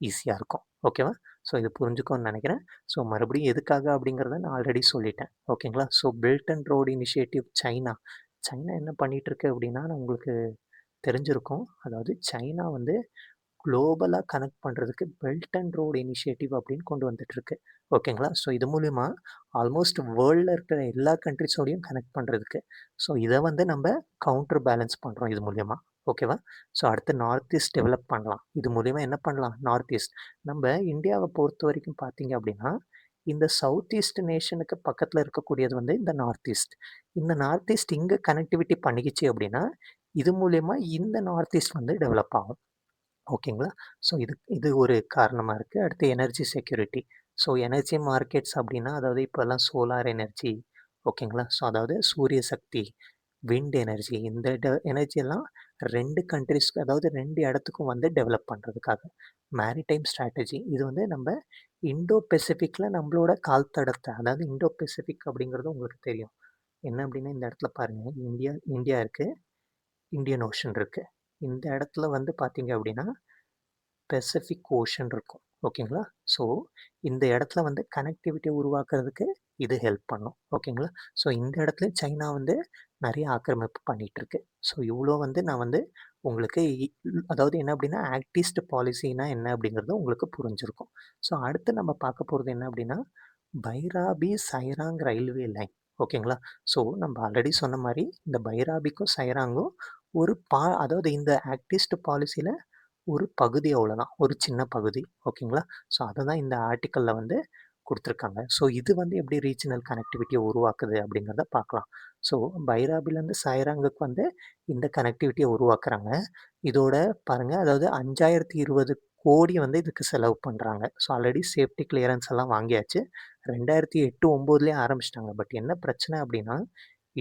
ஈஸியாக இருக்கும். ஓகேவா? ஸோ இது புரிஞ்சுக்கோன்னு நினைக்கிறேன். ஸோ மறுபடியும் எதுக்காக அப்படிங்கிறத நான் ஆல்ரெடி சொல்லிட்டேன். ஓகேங்களா? So belt and road initiative China. China என்ன பண்ணிகிட்டு இருக்கு அப்படின்னா உங்களுக்கு தெரிஞ்சிருக்கும். அதாவது சைனா வந்து குளோபலாக கனெக்ட் பண்ணுறதுக்கு பெல்ட் அண்ட் ரோடு இனிஷியேட்டிவ் அப்படின்னு கொண்டு வந்துட்டுருக்கு. ஓகேங்களா? ஸோ இது மூலிமா ஆல்மோஸ்ட் வேர்ல்டில் இருக்கிற எல்லா கண்ட்ரிஸோடையும் கனெக்ட் பண்ணுறதுக்கு. ஸோ இதை வந்து நம்ம கவுண்டர் பேலன்ஸ் பண்ணுறோம் இது மூலிமா. ஓகேவா? ஸோ அடுத்து நார்த் ஈஸ்ட் டெவலப் பண்ணலாம். இது மூலிமா என்ன பண்ணலாம்? நார்த் ஈஸ்ட் நம்ம இந்தியாவை பொறுத்த வரைக்கும் பார்த்தீங்க அப்படின்னா, இந்த சவுத் ஈஸ்ட் நேஷனுக்கு பக்கத்தில் இருக்கக்கூடியது வந்து இந்த நார்த் ஈஸ்ட். இந்த நார்த் ஈஸ்ட் இங்கே கனெக்டிவிட்டி பண்ணிக்கிச்சு அப்படின்னா, இது மூலிமா இந்த நார்த் ஈஸ்ட் வந்து டெவலப் ஆகும். ஓகேங்களா? ஸோ இது இது ஒரு காரணமா இருக்கு. அடுத்து energy security. So energy markets அப்படின்னா, அதாவது இப்போலாம் சோலார் எனர்ஜி. ஓகேங்களா? ஸோ அதாவது சூரிய சக்தி, விண்ட் எனர்ஜி இந்த எனர்ஜியெல்லாம் 2 கண்ட்ரீஸ்க்கு அதாவது 2 இடத்துக்கும் வந்து டெவலப் பண்ணுறதுக்காக. மேரிடைம் ஸ்ட்ராட்டஜி இது வந்து நம்ம இண்டோ பெசிஃபிக்கில் நம்மளோட கால் தடத்தை அதாவது இண்டோ பெசிஃபிக் அப்படிங்கிறது உங்களுக்கு தெரியும். என்ன அப்படின்னா இந்த இடத்துல பாருங்கள், இந்தியா இந்தியா இருக்குது, இந்தியன் ஓஷன் இருக்குது. இந்த இடத்துல வந்து பார்த்தீங்க அப்படின்னா பெசிஃபிக் ஓஷன் இருக்கும். ஓகேங்களா? ஸோ இந்த இடத்துல வந்து கனெக்டிவிட்டியை உருவாக்குறதுக்கு இது ஹெல்ப் பண்ணும். ஓகேங்களா? ஸோ இந்த இடத்துல சைனா வந்து நிறைய ஆக்கிரமிப்பு பண்ணிகிட்ருக்கு. ஸோ இவ்வளோ வந்து நான் வந்து உங்களுக்கு அதாவது என்ன அப்படின்னா ஆக்ட் ஈஸ்ட் பாலிசினா என்ன அப்படிங்கிறது உங்களுக்கு புரிஞ்சிருக்கும். ஸோ அடுத்து நம்ம பார்க்க போகிறது என்ன அப்படின்னா பைராபி சைராங் ரயில்வே லைன். ஓகேங்களா? ஸோ நம்ம ஆல்ரெடி சொன்ன மாதிரி இந்த பைராபிக்கும் சைராங்கும் ஒரு அதாவது இந்த ஆக்ட் ஈஸ்ட் பாலிசியில் ஒரு பகுதி அவ்வளோதான். ஒரு சின்ன பகுதி. ஓகேங்களா? ஸோ அத தான் இந்த ஆர்டிக்கல்ல வந்து குடுத்துருக்காங்க. ஸோ இது வந்து எப்படி ரீஜினல் கனெக்டிவிட்டிய உருவாக்குது அப்படிங்கிறத பார்க்கலாம். ஸோ பைராபிலேருந்து சாய்ராங்குக்கு வந்து இந்த கனெக்டிவிட்டிய உருவாக்குறாங்க. இதோட பாருங்க, அதாவது 5020 கோடி வந்து இதுக்கு செலவு பண்றாங்க. ஸோ ஆல்ரெடி சேஃப்டி கிளியரன்ஸ் எல்லாம் வாங்கியாச்சு. 2008, 9லயே ஆரம்பிச்சுட்டாங்க. பட் என்ன பிரச்சனை அப்படின்னா,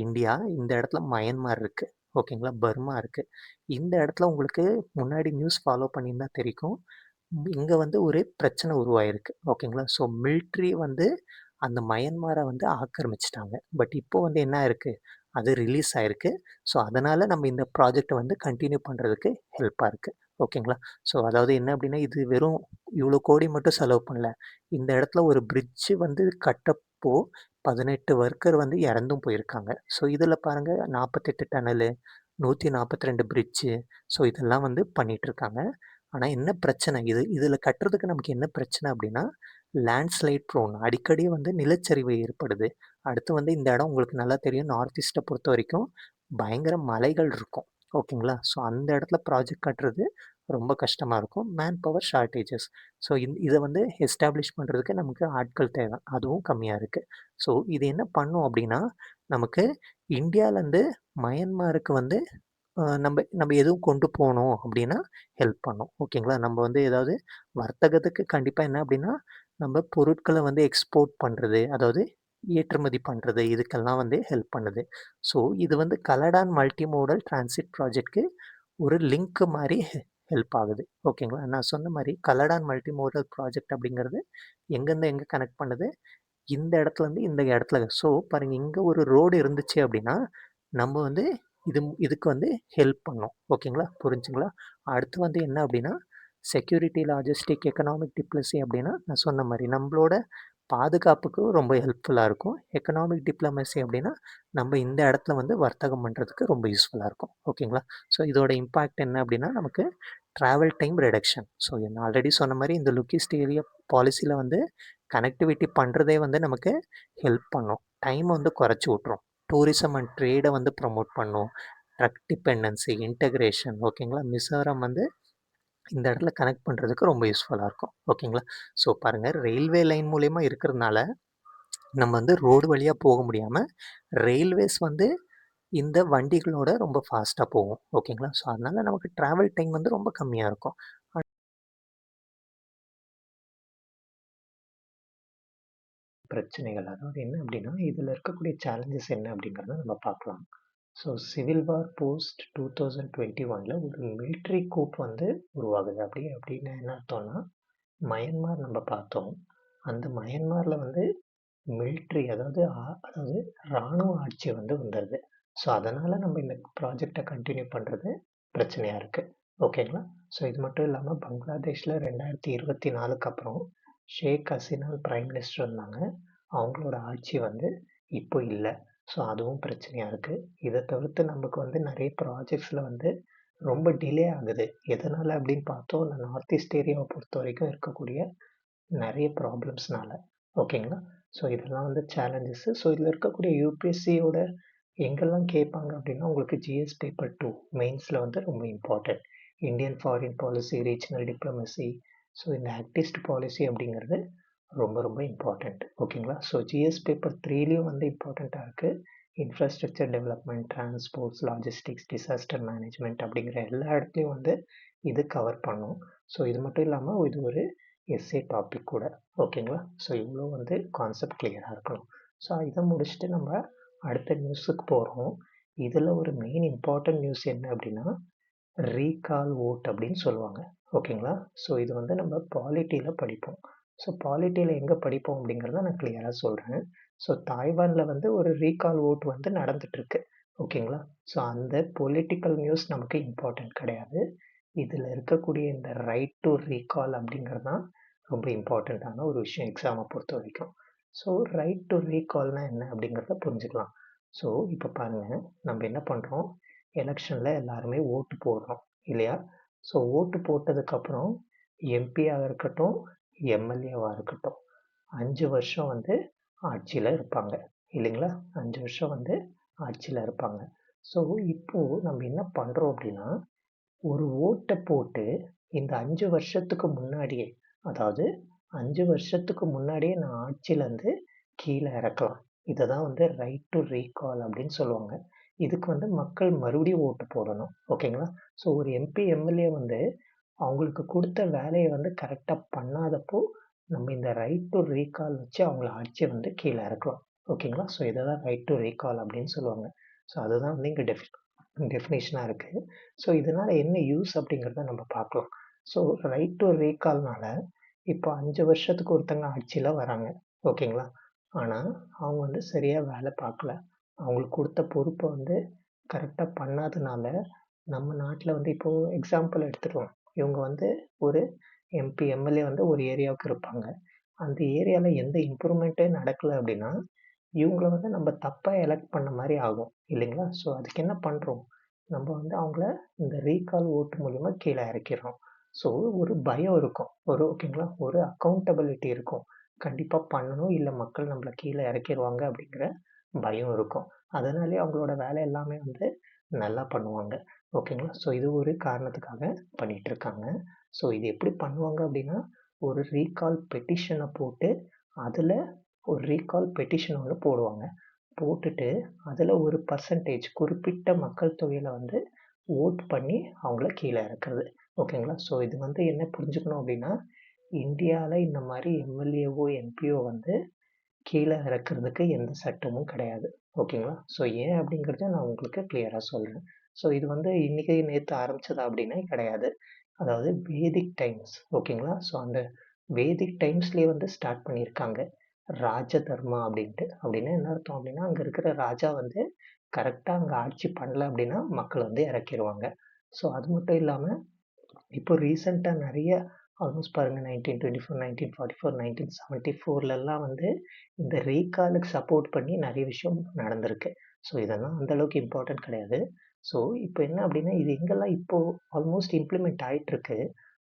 இந்தியா இந்த இடத்துல மயன்மார் இருக்கு. ஓகேங்களா? பர்மா இருக்கு. இந்த இடத்துல உங்களுக்கு முன்னாடி நியூஸ் ஃபாலோ பண்ணியிருந்தா தெரிக்கும். இங்க வந்து ஒரு பிரச்சனை உருவாயிருக்கு. ஓகேங்களா? ஸோ மிலிட்ரி வந்து அந்த மயன்மாரை வந்து ஆக்கிரமிச்சுட்டாங்க. பட் இப்போ வந்து என்ன ஆயிருக்கு? அது ரிலீஸ் ஆயிருக்கு. ஸோ அதனால நம்ம இந்த ப்ராஜெக்ட்ட வந்து கன்டின்யூ பண்றதுக்கு ஹெல்ப்பா இருக்கு. ஓகேங்களா? ஸோ அதாவது என்ன அப்படின்னா, இது வெறும் இவ்வளோ கோடி மட்டும் செலவு பண்ணல. இந்த இடத்துல ஒரு பிரிட்ஜ் வந்து கட்டப்போ 18 ஒர்க்கர் வந்து இறந்தும் போயிருக்காங்க. ஸோ இதில பாருங்க 48 டனலு, 142 பிரிட்ஜு. ஸோ இதெல்லாம் வந்து பண்ணிட்டுருக்காங்க. ஆனா என்ன பிரச்சனை? இதில கட்டுறதுக்கு நமக்கு என்ன பிரச்சனை அப்படின்னா, லேண்ட்ஸ்லைட் ப்ரோன் அடிக்கடி வந்து நிலச்சரிவு ஏற்படுது. அடுத்து வந்து இந்த இடம் உங்களுக்கு நல்லா தெரியும். நார்த் ஈஸ்ட்ட பொறுத்தவரைக்கும் பயங்கர மலைகள் இருக்கும். ஓகேங்களா? ஸோ அந்த இடத்துல ப்ராஜெக்ட் கட்டுறது ரொம்ப கஷ்டமா இருக்கும். Man power shortages. ஸோ இத வந்து எஸ்டாப்ளிஷ் பண்றதுக்கு நமக்கு ஆட்கள் தேவை. அதுவும் கம்மியா இருக்கு. ஸோ இது என்ன பண்ணும் அப்படின்னா, நமக்கு இந்தியாலருந்து மயன்மாருக்கு வந்து நம்ம நம்ம எதுவும் கொண்டு போனோம் அப்படின்னா ஹெல்ப் பண்ணும். ஓகேங்களா? நம்ம வந்து ஏதாவது வர்த்தகத்துக்கு கண்டிப்பா என்ன அப்படின்னா, நம்ம பொருட்கள வந்து எக்ஸ்போர்ட் பண்றது, அதாவது ஏற்றுமதி பண்றது, இதுக்கெல்லாம் வந்து ஹெல்ப் பண்ணுது. ஸோ இது வந்து கலடான் மல்டி மோடல் டிரான்சிட் ப்ராஜெக்ட்க்கு ஒரு லிங்க் மாரி ஹெல்ப் ஆகுது. ஓகேங்களா? நான் சொன்ன மாரி கலடான் மல்டி மோடல் ப்ராஜெக்ட் அப்படிங்கிறது எங்கேருந்து எங்க கனெக்ட் பண்ணுது? இந்த இடத்துலேருந்து இந்த இடத்துல. ஸோ பாருங்க, இங்க ஒரு ரோடு இருந்துச்சு அப்படின்னா, நம்ம வந்து இதுக்கு வந்து ஹெல்ப் பண்ணும். ஓகேங்களா? புரிஞ்சுங்களா? அடுத்து வந்து என்ன அப்படின்னா, செக்யூரிட்டி, லாஜிஸ்டிக், எக்கனாமிக் டிப்ளசி அப்படின்னா, நான் சொன்ன மாரி நம்மளோட பாதுகாப்புக்கு ரொம்ப ஹெல்ப்ஃபுல்லா இருக்கும். எக்கனாமிக் டிப்ளமசி அப்படின்னா, நம்ம இந்த இடத்துல வந்து வர்த்தகம் பண்ணுறதுக்கு ரொம்ப யூஸ்ஃபுல்லா இருக்கும். ஓகேங்களா? ஸோ இதோட இம்பேக்ட் என்ன அப்படின்னா, நமக்கு ட்ராவல் டைம் ரிடக்ஷன். ஸோ நான் ஆல்ரெடி சொன்ன மாரி இந்த லுக்கிஸ்ட் ஏரியா பாலிசியில வந்து கனெக்டிவிட்டி பண்ணுறதே வந்து நமக்கு ஹெல்ப் பண்ணும். டைம் வந்து குறைச்சி விட்ரும். டூரிசம் அண்ட் ட்ரேடை வந்து ப்ரமோட் பண்ணும். ட்ரக் டிபெண்டன்சி, இன்டகிரேஷன் ஓகேங்களா? மிசோரம் வந்து இந்த இடத்துல கனெக்ட் பண்ணுறதுக்கு ரொம்ப யூஸ்ஃபுல்லாக இருக்கும். ஓகேங்களா? ஸோ பாருங்கள், ரயில்வே லைன் மூலயமா இருக்கிறதுனால நம்ம வந்து ரோடு வழியாக போக முடியாமல் ரயில்வேஸ் வந்து இந்த வண்டிகளோட ரொம்ப ஃபாஸ்ட்டாக போகும். ஓகேங்களா? ஸோ அதனால் நமக்கு ட்ராவல் டைம் வந்து ரொம்ப கம்மியாக இருக்கும். பிரச்சனைகள் அதாவது என்ன அப்படின்னா, இதில் இருக்கக்கூடிய சேலஞ்சஸ் என்ன அப்படிங்கிறத நம்ம பார்க்கலாம். ஸோ சிவில் வார் போஸ்ட் 2021 ஒரு மிலிட்ரி கூப் வந்து உருவாகுது. அப்படின்னு என்ன அர்த்தம்னா, மயன்மார் நம்ம பார்த்தோம். அந்த மயன்மாரில் வந்து மிலிட்ரி அதாவது இராணுவ ஆட்சி வந்து வந்துடுது. ஸோ அதனால் நம்ம இந்த ப்ராஜெக்டை கண்டினியூ பண்ணுறது பிரச்சனையாக இருக்குது. ஓகேங்களா? ஸோ இது மட்டும் இல்லாமல் பங்களாதேஷில் 2024க்கு அப்புறம் ஷேக் ஹசீனா பிரைம் மினிஸ்டர் இருந்தாங்க. அவங்களோட ஆட்சி வந்து இப்போ இல்லை. ஸோ அதுவும் பிரச்சனையாக இருக்குது. இதை தவிர்த்து நமக்கு வந்து நிறைய ப்ராஜெக்ட்ஸில் வந்து ரொம்ப டிலே ஆகுது. எதனால் அப்படின்னு பார்த்தோம், இந்த நார்த் ஈஸ்ட் ஏரியாவை பொறுத்த வரைக்கும் இருக்கக்கூடிய நிறைய ப்ராப்ளம்ஸ்னால. ஓகேங்களா? ஸோ இதெல்லாம் வந்து சேலஞ்சஸ்ஸு. ஸோ இதில் இருக்கக்கூடிய யூபிஎஸ்சியோட எங்கெல்லாம் கேட்பாங்க அப்படின்னா, உங்களுக்கு ஜிஎஸ் பேப்பர் 2 மெயின்ஸில் வந்து ரொம்ப important. Indian foreign policy, regional diplomacy, so இந்த ஆக்டிஸ்ட் பாலிசி அப்படிங்கிறது ரொம்ப ரொம்ப இம்பார்ட்டண்ட். ஓகேங்களா? ஸோ ஜிஎஸ் பேப்பர் 3லேயும் வந்து இம்பார்ட்டண்ட்டாக இருக்குது. Infrastructure development, transports, logistics, disaster management அப்படிங்கிற எல்லா இடத்துலையும் வந்து இது கவர் பண்ணும். ஸோ இது மட்டும் இல்லாமல் இது ஒரு எஸ்ஏ டாபிக் கூட. ஓகேங்களா? ஸோ இவ்வளோ வந்து கான்செப்ட் கிளியராக இருக்கணும். ஸோ இதை முடிச்சுட்டு நம்ம அடுத்த நியூஸுக்கு போகிறோம். இதில் ஒரு மெயின் இம்பார்ட்டன்ட் நியூஸ் என்ன அப்படின்னா, ரீகால் ஓட் அப்படின்னு சொல்லுவாங்க. ஓகேங்களா? ஸோ இது வந்து நம்ம பாலிட்டியில் படிப்போம். ஸோ பாலிட்டியில் எங்கே படிப்போம் அப்படிங்கிறத நான் கிளியராக சொல்கிறேன். ஸோ தாய்வானில் வந்து ஒரு ரீகால் ஓட் வந்து நடந்துட்டுருக்கு. ஓகேங்களா? ஸோ அந்த பொலிட்டிக்கல் நியூஸ் நமக்கு இம்பார்ட்டன்ட் கிடையாது. இதில் இருக்கக்கூடிய இந்த ரைட் டு ரீகால் அப்படிங்கிறது தான் ரொம்ப இம்பார்ட்டண்ட்டான ஒரு விஷயம் எக்ஸாமை பொறுத்த வரைக்கும். ஸோ ரைட் டு ரீகால்னால் என்ன அப்படிங்கிறத புரிஞ்சுக்கலாம். ஸோ இப்போ பாருங்கள், நம்ம என்ன பண்ணுறோம், எலெக்ஷனில் எல்லாருமே ஓட்டு போடுறோம் இல்லையா? ஸோ ஓட்டு போட்டதுக்கப்புறம் எம்பியாக இருக்கட்டும், எம்எல்ஏவாக இருக்கட்டும், 5 வருஷம் வந்து ஆட்சியில் இருப்பாங்க இல்லைங்களா? 5 வருஷம் வந்து ஆட்சியில் இருப்பாங்க. ஸோ இப்போது நம்ம என்ன பண்ணுறோம் அப்படின்னா, ஒரு ஓட்டை போட்டு இந்த 5 வருஷத்துக்கு முன்னாடியே, அதாவது 5 வருஷத்துக்கு முன்னாடியே நான் ஆட்சியிலேருந்து கீழே இறக்கலாம். இதை தான் வந்து ரைட் டு ரீகால் அப்படின்னு சொல்லுவாங்க. இதுக்கு வந்து மக்கள் மறுபடியும் ஓட்டு போடணும். ஓகேங்களா? ஸோ ஒரு எம்பி, எம்எல்ஏ வந்து அவங்களுக்கு கொடுத்த வேலையை வந்து கரெக்டாக பண்ணாதப்போ நம்ம இந்த ரைட் டு ரீகால் வச்சு அவங்கள ஆட்சியை வந்து கீழே இறக்கலாம். ஓகேங்களா? ஸோ இதை தான் ரைட் டு ரீகால் அப்படின்னு சொல்லுவாங்க. ஸோ அதுதான் வந்து இங்கே டெஃபினேஷனாக இருக்குது. ஸோ இதனால் என்ன யூஸ் அப்படிங்கிறத நம்ம பார்க்கலாம். ஸோ ரைட் டு ரீகால்னால இப்போ 5 வருஷத்துக்கு ஒருத்தங்க ஆட்சியில் வராங்க. ஓகேங்களா? ஆனால் அவங்க வந்து சரியாக வேலை பார்க்கல. அவங்களுக்கு கொடுத்த பொறுப்பை வந்து கரெக்டாக பண்ணாதனால நம்ம நாட்டில் வந்து இப்போது எக்ஸாம்பிள் எடுத்துருவோம். இவங்க வந்து ஒரு எம்பி, எம்எல்ஏ வந்து ஒரு ஏரியாவுக்கு இருப்பாங்க. அந்த ஏரியாவில் எந்த இம்ப்ரூவ்மெண்ட்டே நடக்கலை அப்படின்னா, இவங்கள வந்து நம்ம தப்பாக எலெக்ட் பண்ண மாதிரி ஆகும் இல்லைங்களா? ஸோ அதுக்கு என்ன பண்ணுறோம், நம்ம வந்து அவங்கள இந்த ரீகால் ஓட்டு மூலிமா கீழே இறக்கிறோம். ஸோ ஒரு பயம் இருக்கும், ஓகேங்களா, ஒரு அக்கௌண்டபிலிட்டி இருக்கும். கண்டிப்பாக பண்ணணும், இல்லை மக்கள் நம்மளை கீழே இறக்கிடுவாங்க அப்படிங்கிற பயம் இருக்கும். அதனாலே அவங்களோட வேலை எல்லாமே வந்து நல்லா பண்ணுவாங்க. ஓகேங்களா? ஸோ இது ஒரு காரணத்துக்காக பண்ணிட்டு இருக்காங்க. ஸோ இது எப்படி பண்ணுவாங்க அப்படின்னா, ஒரு ரீகால் பெட்டிஷனை போட்டு அதில் ஒரு ரீகால் பெட்டிஷன் ஒன்று போடுவாங்க. போட்டுட்டு அதில் ஒரு பர்சன்டேஜ் குறிப்பிட்ட மக்கள் தொகையில் வந்து ஓட் பண்ணி அவங்கள கீழே இறக்குறது. ஓகேங்களா? ஸோ இது வந்து என்ன புரிஞ்சுக்கணும் அப்படின்னா, இந்தியாவில் இந்த மாதிரி எம்எல்ஏவோ, எம்பியோ வந்து கீழே இறக்குறதுக்கு எந்த சட்டமும் கிடையாது. ஓகேங்களா? ஸோ ஏன் அப்படிங்கிறத நான் உங்களுக்கு கிளியராக சொல்கிறேன். ஸோ இது வந்து இன்றைக்கி நேற்று ஆரம்பிச்சதா அப்படின்னா கிடையாது. அதாவது வேதிக் டைம்ஸ். ஓகேங்களா? ஸோ அந்த வேதிக் டைம்ஸ்லேயே வந்து ஸ்டார்ட் பண்ணியிருக்காங்க. ராஜ தர்மா அப்படின்ட்டு. அப்படின்னா என்ன அர்த்தம் அப்படின்னா, அங்கே இருக்கிற ராஜா வந்து கரெக்டாக அங்கே ஆட்சி பண்ணல அப்படின்னா மக்கள் வந்து இறக்கிருவாங்க. ஸோ அது மட்டும் இல்லாமல் இப்போ ரீசெண்டாக நிறைய ஆல்மோஸ்ட் பாருங்க 1924, 1944, 1974லலாம் வந்து இந்த ரீகாலுக்கு சப்போர்ட் பண்ணி நெறைய விஷயம் நடந்திருக்கு. ஸோ இதெல்லாம் அந்த அளவுக்கு இம்பார்ட்டன்ட் கிடையாது. ஸோ இப்போ என்ன அப்டின்னா, இது எங்கெல்லாம் இப்போ ஆல்மோஸ்ட் இம்ப்ளிமெண்ட் ஆயிட்டுருக்கு.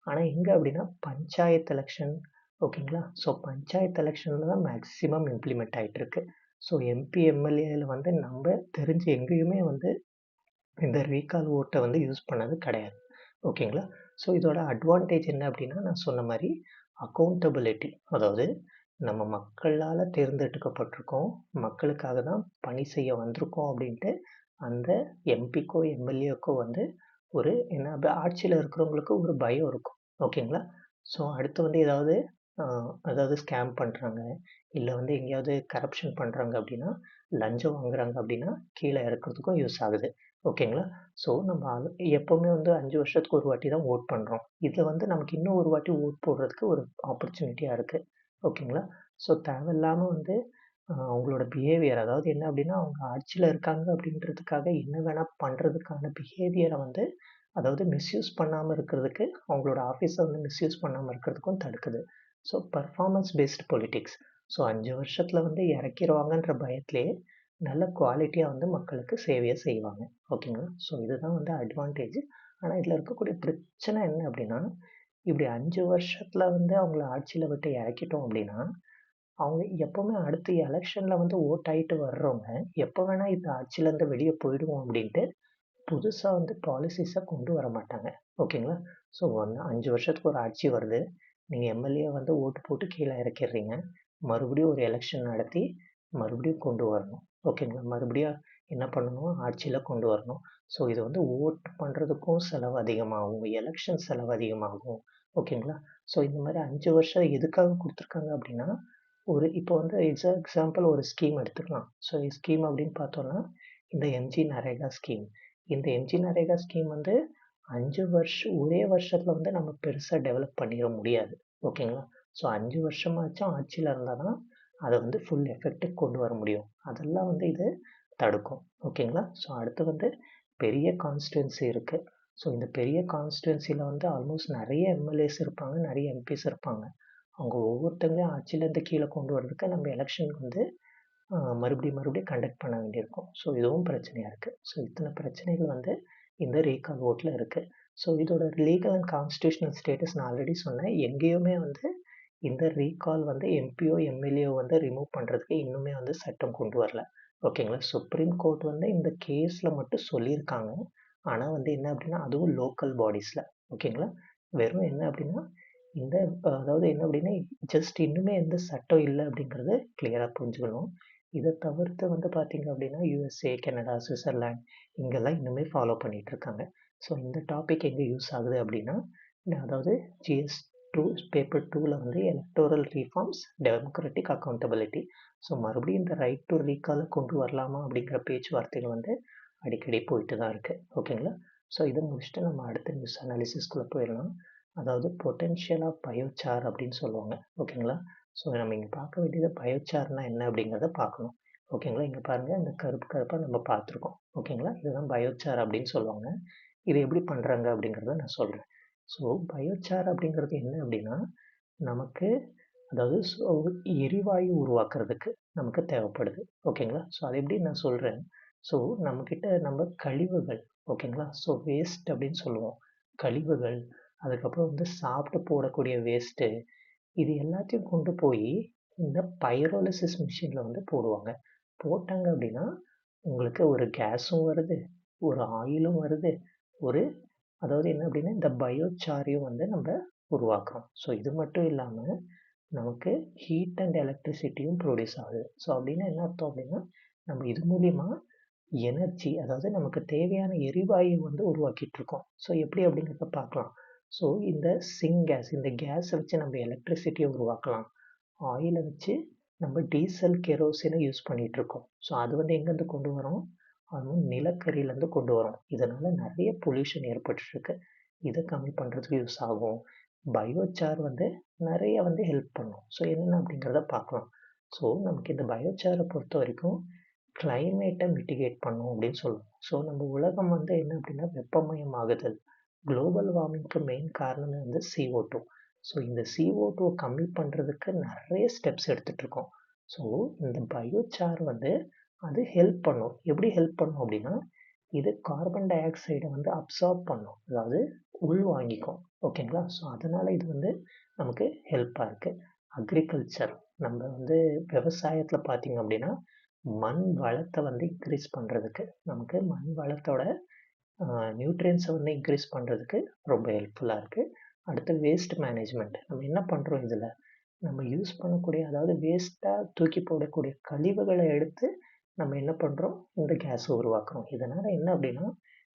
ஆனா எங்க அப்டின்னா, பஞ்சாயத்து எலக்ஷன் ஓகேங்களா? ஸோ பஞ்சாயத்து எலக்ஷன்ல தான் மேக்ஸிமம் இம்ப்ளிமெண்ட் ஆயிட்டுருக்கு. ஸோ எம்பி, எம்எல்ஏல வந்து நம்ப தெரிஞ்சு எங்கேயுமே வந்து இந்த ரீகால் ஓட்ட வந்து யூஸ் பண்ணது கிடையாது. ஓகேங்களா? ஸோ இதோட அட்வான்டேஜ் என்ன அப்டின்னா, நான் சொன்ன மாரி அக்கவுண்டபிலிட்டி. அதாவது நம்ம மக்களால தேர்ந்தெடுக்கப்பட்டிருக்கோம். மக்களுக்காக தான் பணி செய்ய வந்திருக்கோம் அப்டின்ட்டு அந்த எம்பிக்கோ, எம்எல்ஏக்கோ வந்து ஒரு என்ன ஆட்சியில இருக்கிறவங்களுக்கு ஒரு பயம் இருக்கும். ஓகேங்களா? ஸோ அடுத்து வந்து ஏதாவது அ அதாவது ஸ்கேம் பண்றாங்க, இல்ல வந்து எங்கேயாவது கரப்ஷன் பண்றாங்க அப்டின்னா, லஞ்சம் வாங்குறாங்க அப்டின்னா, கீழ இறக்குறதுக்கும் யூஸ் ஆகுது. ஓகேங்களா? ஸோ நம்ம எப்பவுமே வந்து 5 வருஷத்துக்கு ஒரு வாட்டி தான் வோட் பண்றோம். இதுல வந்து நமக்கு இன்னும் ஒரு வாட்டி வோட் போடுறதுக்கு ஒரு ஆப்பர்ச்சுனிட்டியா இருக்கு. ஓகேங்களா? ஸோ தேவையில்லாம வந்து அவங்களோட பிஹேவியர் அதாவது என்ன அப்டின்னா, அவங்க ஆட்சியில இருக்காங்க அப்டின்றதுக்காக என்ன வேணா பண்றதுக்கான பிஹேவியர வந்து அதாவது மிஸ்யூஸ் பண்ணாம இருக்கிறதுக்கு, அவங்களோட ஆஃபீஸ வந்து மிஸ்யூஸ் பண்ணாம இருக்கிறதுக்கும் தடுக்குது. So performance based politics. So 5 வருஷத்துல வந்து இறக்கிருவாங்கன்ற பயத்திலேயே நல்ல குவாலிட்டியா வந்து மக்களுக்கு சேவைய செய்வாங்க. ஓகேங்களா? ஸோ இதுதான் வந்து அட்வான்டேஜ். ஆனா இதுல இருக்கக்கூடிய பிரச்சனை என்ன அப்டின்னா, இப்டி 5 வருஷத்துல வந்து அவங்கள ஆட்சியில விட்டு இறக்கிட்டோம் அப்டின்னா, அவங்க எப்பவுமே அடுத்த எலக்ஷன்ல வந்து வோட் ஆயிட்டு வர்றவங்க, எப்ப வேணா இந்த ஆட்சியிலருந்து வெளிய போயிடுவோம் அப்டின்ட்டு, புதுசா வந்து பாலிசிஸ கொண்டு வர மாட்டாங்க. ஓகேங்களா? ஸோ 5 வருஷத்துக்கு ஒரு ஆட்சி வருது. நீங்க எம்எல்ஏ வந்து ஓட்டு போட்டு கீழ இறக்கிர்றீங்க. மறுபடியும் ஒரு எலக்ஷன் நடத்தி, மறுபடியும் கொண்டு வரணும். ஓகேங்களா? மறுபடியும் என்ன பண்ணணும்? ஆட்சியில கொண்டு வரணும். ஸோ இது வந்து ஓட் பண்றதுக்கும் செலவு அதிகமாகும். எலக்ஷன் செலவு அதிகமாகும். ஓகேங்களா? ஸோ இந்த மாரி 5 வருஷம் எதுக்காக குடுத்துருக்காங்க அப்டின்னா, ஒரு இப்போ வந்து எக்ஸாம்பிள் ஒரு ஸ்கீம் எடுத்துக்கலாம். ஸோ ஸ்கீம் அப்டின்னு பார்த்தோம்னா, இந்த எம்ஜி நரேகா ஸ்கீம். இந்த எம்ஜி நரேகா ஸ்கீம் வந்து 5 வருஷம் ஒரே வருஷத்துல வந்து நம்ம பெருசா டெவலப் பண்ணிற முடியாது. ஓகேங்களா? ஸோ 5 வருஷமாச்சும் ஆட்சியில இருந்தா தான், அத வந்து ஃபுல் எஃபெக்ட்டுக்கு கொண்டு வர முடியும். அதெல்லாம் வந்து இது தடுக்கும். ஓகேங்களா? ஸோ அடுத்து வந்து பெரிய கான்ஸ்டிட்யூயன்சி இருக்கு. ஸோ இந்த பெரிய கான்ஸ்டிட்யூயன்சில வந்து ஆல்மோஸ்ட் நெறைய எம்எல்ஏஸ் இருப்பாங்க, நெறைய எம்பிஸ் இருப்பாங்க. அவங்க ஒவ்வொருத்தங்களையும் ஆட்சியிலேருந்து கீழ கொண்டு வரதுக்கு நம்ம எலக்ஷன் வந்து மறுபடியும் கண்டக்ட் பண்ண வேண்டியிருக்கும். ஸோ இதுவும் பிரச்சனையா இருக்கு. ஸோ இத்தன பிரச்சனைகள் வந்து இந்த ரீகால் வோட்ல இருக்கு. ஸோ இதோட லீகல் அண்ட் கான்ஸ்டிடியூஷனல் ஸ்டேட்டஸ் நான் ஆல்ரெடி சொன்னேன். எங்கேயுமே வந்து இந்த ரீகால் வந்து எம்பியோ, எம்எல்ஏ வந்து ரிமூவ் பண்றதுக்கு இன்னுமே வந்து சட்டம் கொண்டு வரல. ஓகேங்களா? சுப்ரீம் கோர்ட் வந்து இந்த கேஸ்ல மட்டும் சொல்லியிருக்காங்க. ஆனா வந்து என்ன அப்டின்னா, அதுவும் லோக்கல் பாடிஸ்ல. ஓகேங்களா? வெறும் என்ன அப்டின்னா, இந்த அதாவது என்ன அப்டின்னா, ஜஸ்ட் இன்னுமே எந்த சட்டம் இல்ல அப்டிங்கிறத கிளியரா புரிஞ்சுக்கணும். இத தவிர்த்து வந்து பார்த்தீங்க அப்டின்னா, யுஎஸ்ஏ, கனடா, சுவிட்சர்லாந்து இங்கெல்லாம் இன்னுமே ஃபாலோ பண்ணிட்டு இருக்காங்க. ஸோ இந்த டாபிக் எங்க யூஸ் ஆகுது அப்டின்னா, அதாவது ஜிஎஸ் 2 பேப்பர் 2ல வந்து electoral reforms, democratic accountability. So மறுபடியும் இந்த ரைட் டூ ரீகால கொண்டு வரலாமா அப்டிங்கிற பேச்சுவார்த்தைகள் வந்து அடிக்கடி போயிட்டு தான் இருக்கு. ஓகேங்களா? ஸோ இத முடிச்சுட்டு நம்ம அடுத்த நியூஸ் அனாலிசிஸ்குள்ள போயிரலாம். அதாவது பொட்டன்ஷியல் ஆஃப் பயோசார் அப்படின்னு சொல்லுவாங்க. ஓகேங்களா? ஸோ நம்ம இங்க பார்க்க வேண்டியது பயோசார்னா என்ன அப்படிங்கிறத பார்க்கணும். ஓகேங்களா? இங்க பாருங்க இந்த கருப்பு கருப்பா நம்ம பார்த்துருக்கோம். ஓகேங்களா? இதுதான் பயோசார் அப்படின்னு சொல்லுவாங்க. இது எப்படி பண்றாங்க அப்படிங்கிறத நான் சொல்றேன். ஸோ பயோசார் அப்படிங்கிறது என்ன அப்படின்னா, நமக்கு அதாவது எரிவாயு உருவாக்குறதுக்கு நமக்கு தேவைப்படுது. ஓகேங்களா? ஸோ அது எப்படி நான் சொல்றேன். ஸோ நம்மகிட்ட நம்ம கழிவுகள் ஓகேங்களா? ஸோ வேஸ்ட் அப்படின்னு சொல்லுவோம். கழிவுகள், அதுக்கப்புறம் வந்து சாப்பிட்டு போடக்கூடிய வேஸ்ட்டு, இது எல்லாத்தையும் கொண்டு போய் இந்த பைரோலிசிஸ் மிஷின்ல வந்து போடுவாங்க. போட்டாங்க அப்படின்னா, உங்களுக்கு ஒரு கேஸும் வருது, ஒரு ஆயிலும் வருது, ஒரு அதாவது என்ன அப்படின்னா, இந்த பயோசாரையும் வந்து நம்ம உருவாக்குறோம். ஸோ இது மட்டும் இல்லாம, நமக்கு ஹீட் அண்ட் எலக்ட்ரிசிட்டியும் ப்ரொடியூஸ் ஆகுது. ஸோ அப்படின்னா என்ன அர்த்தம் அப்படின்னா, நம்ம இது மூலியமா எனர்ஜி அதாவது நமக்கு தேவையான எரிவாயு வந்து உருவாக்கிட்டு இருக்கோம். ஸோ எப்படி அப்படிங்கிறத பார்க்கலாம். ஸோ இந்த சிங்காஸ் இந்த கேஸ வச்சு நம்ம எலக்ட்ரிசிட்டிய உருவாக்கலாம். ஆயில வச்சு நம்ம டீசல், கெரோசின யூஸ் பண்ணிட்டு இருக்கோம். ஸோ அது வந்து எங்கேருந்து கொண்டு வரோம்? அதுவும் நிலக்கரியிலேருந்து கொண்டு வரோம். இதனால நிறைய பொல்யூஷன் ஏற்பட்டுட்டு இருக்கு. இத கம்மி பண்றதுக்கு யூஸ் ஆகும். பயோசார் வந்து நிறைய வந்து ஹெல்ப் பண்ணும். ஸோ என்ன அப்படிங்கிறத பார்க்கலாம். ஸோ நமக்கு இந்த பயோசார பொறுத்தவரைக்கும் கிளைமேட்ட மிட்டிகேட் பண்ணும் அப்படின்னு சொல்லுவோம். ஸோ நம்ம உலகம் வந்து என்ன அப்படின்னா வெப்பமயமாகுதல். குளோபல் வார்மிங்க்கு மெயின் காரணமே வந்து CO2. ஸோ இந்த CO2 கம்மி பண்ணுறதுக்கு நிறைய ஸ்டெப்ஸ் எடுத்துகிட்ருக்கோம். ஸோ இந்த பயோசார் வந்து அது ஹெல்ப் பண்ணும். எப்படி ஹெல்ப் பண்ணும் அப்படின்னா, இது கார்பன் டை ஆக்சைடை வந்து அப்சார்ப் பண்ணும். அதாவது உள்வாங்கிக்கும். ஓகேங்களா? ஸோ அதனால் இது வந்து நமக்கு ஹெல்ப்பாக இருக்குது. அக்ரிகல்ச்சர் நம்ம வந்து விவசாயத்தில் பார்த்தீங்க அப்படின்னா, மண் வளத்தை வந்து இன்க்ரீஸ் பண்ணுறதுக்கு, நமக்கு மண் வளத்தோட நியூட்ரியன்ஸை வந்து இன்க்ரீஸ் பண்ணுறதுக்கு ரொம்ப ஹெல்ப்ஃபுல்லாக இருக்குது. அடுத்து வேஸ்ட் மேனேஜ்மெண்ட். நம்ம என்ன பண்ணுறோம் இதில், நம்ம யூஸ் பண்ணக்கூடிய அதாவது வேஸ்ட்டாக தூக்கி போடக்கூடிய கழிவுகளை எடுத்து நம்ம என்ன பண்ணுறோம், இந்த கேஸை உருவாக்குறோம். இதனால் என்ன அப்படின்னா,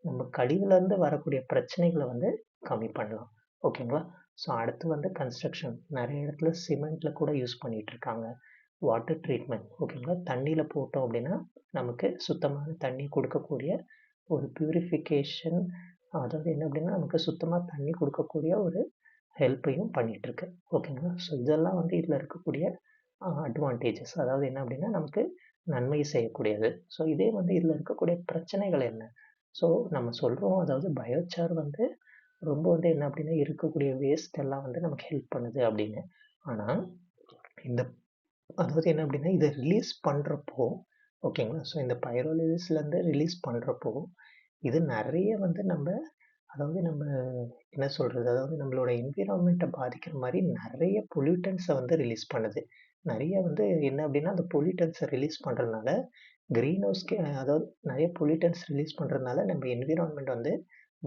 நம்ம கழிவுலேருந்து வரக்கூடிய பிரச்சனைகளை வந்து கம்மி பண்ணலாம். ஓகேங்களா? ஸோ அடுத்து வந்து கன்ஸ்ட்ரக்ஷன். நிறைய இடத்துல சிமெண்ட்டில் கூட யூஸ் பண்ணிகிட்டு இருக்காங்க. Water treatment. ஓகேங்களா? தண்ணியில் போட்டோம் அப்படின்னா நமக்கு சுத்தமான தண்ணி கொடுக்கக்கூடிய ஒரு பியூரிஃபிகேஷன், அதாவது என்ன அப்படின்னா நமக்கு சுத்தமாக தண்ணி கொடுக்கக்கூடிய ஒரு ஹெல்ப்பையும் பண்ணிகிட்ருக்கு. ஓகேங்களா? ஸோ இதெல்லாம் வந்து இதில் இருக்கக்கூடிய அட்வான்டேஜஸ். அதாவது என்ன அப்படின்னா நமக்கு நன்மை செய்யக்கூடியது. ஸோ இதே வந்து இதில் இருக்கக்கூடிய பிரச்சனைகள் என்ன? ஸோ நம்ம சொல்கிறோம், அதாவது பயோசார் வந்து ரொம்ப வந்து என்ன அப்படின்னா இருக்கக்கூடிய வேஸ்ட் எல்லாம் வந்து நமக்கு ஹெல்ப் பண்ணுது அப்படின்னு. ஆனால் இந்த அதாவது என்ன அப்படின்னா இதை ரிலீஸ் பண்ணுறப்போ, ஓகேங்களா? ஸோ இந்த பைரோலிசிஸ்லேருந்து ரிலீஸ் பண்ணுறப்போ இது நிறைய வந்து நம்ம, அதாவது நம்ம என்ன சொல்கிறது, அதாவது நம்மளோட என்விரான்மெண்ட்டை பாதிக்கிற மாதிரி நிறைய பொல்யூட்டன்ஸை வந்து ரிலீஸ் பண்ணுது. நிறைய வந்து என்ன அப்படின்னா அந்த பொல்யூட்டன்ஸை ரிலீஸ் பண்ணுறதுனால க்ரீன் ஹவுஸ்க்கு, அதாவது நிறைய பொல்யூட்டன்ஸ் ரிலீஸ் பண்ணுறதுனால நம்ம என்விரான்மெண்ட் வந்து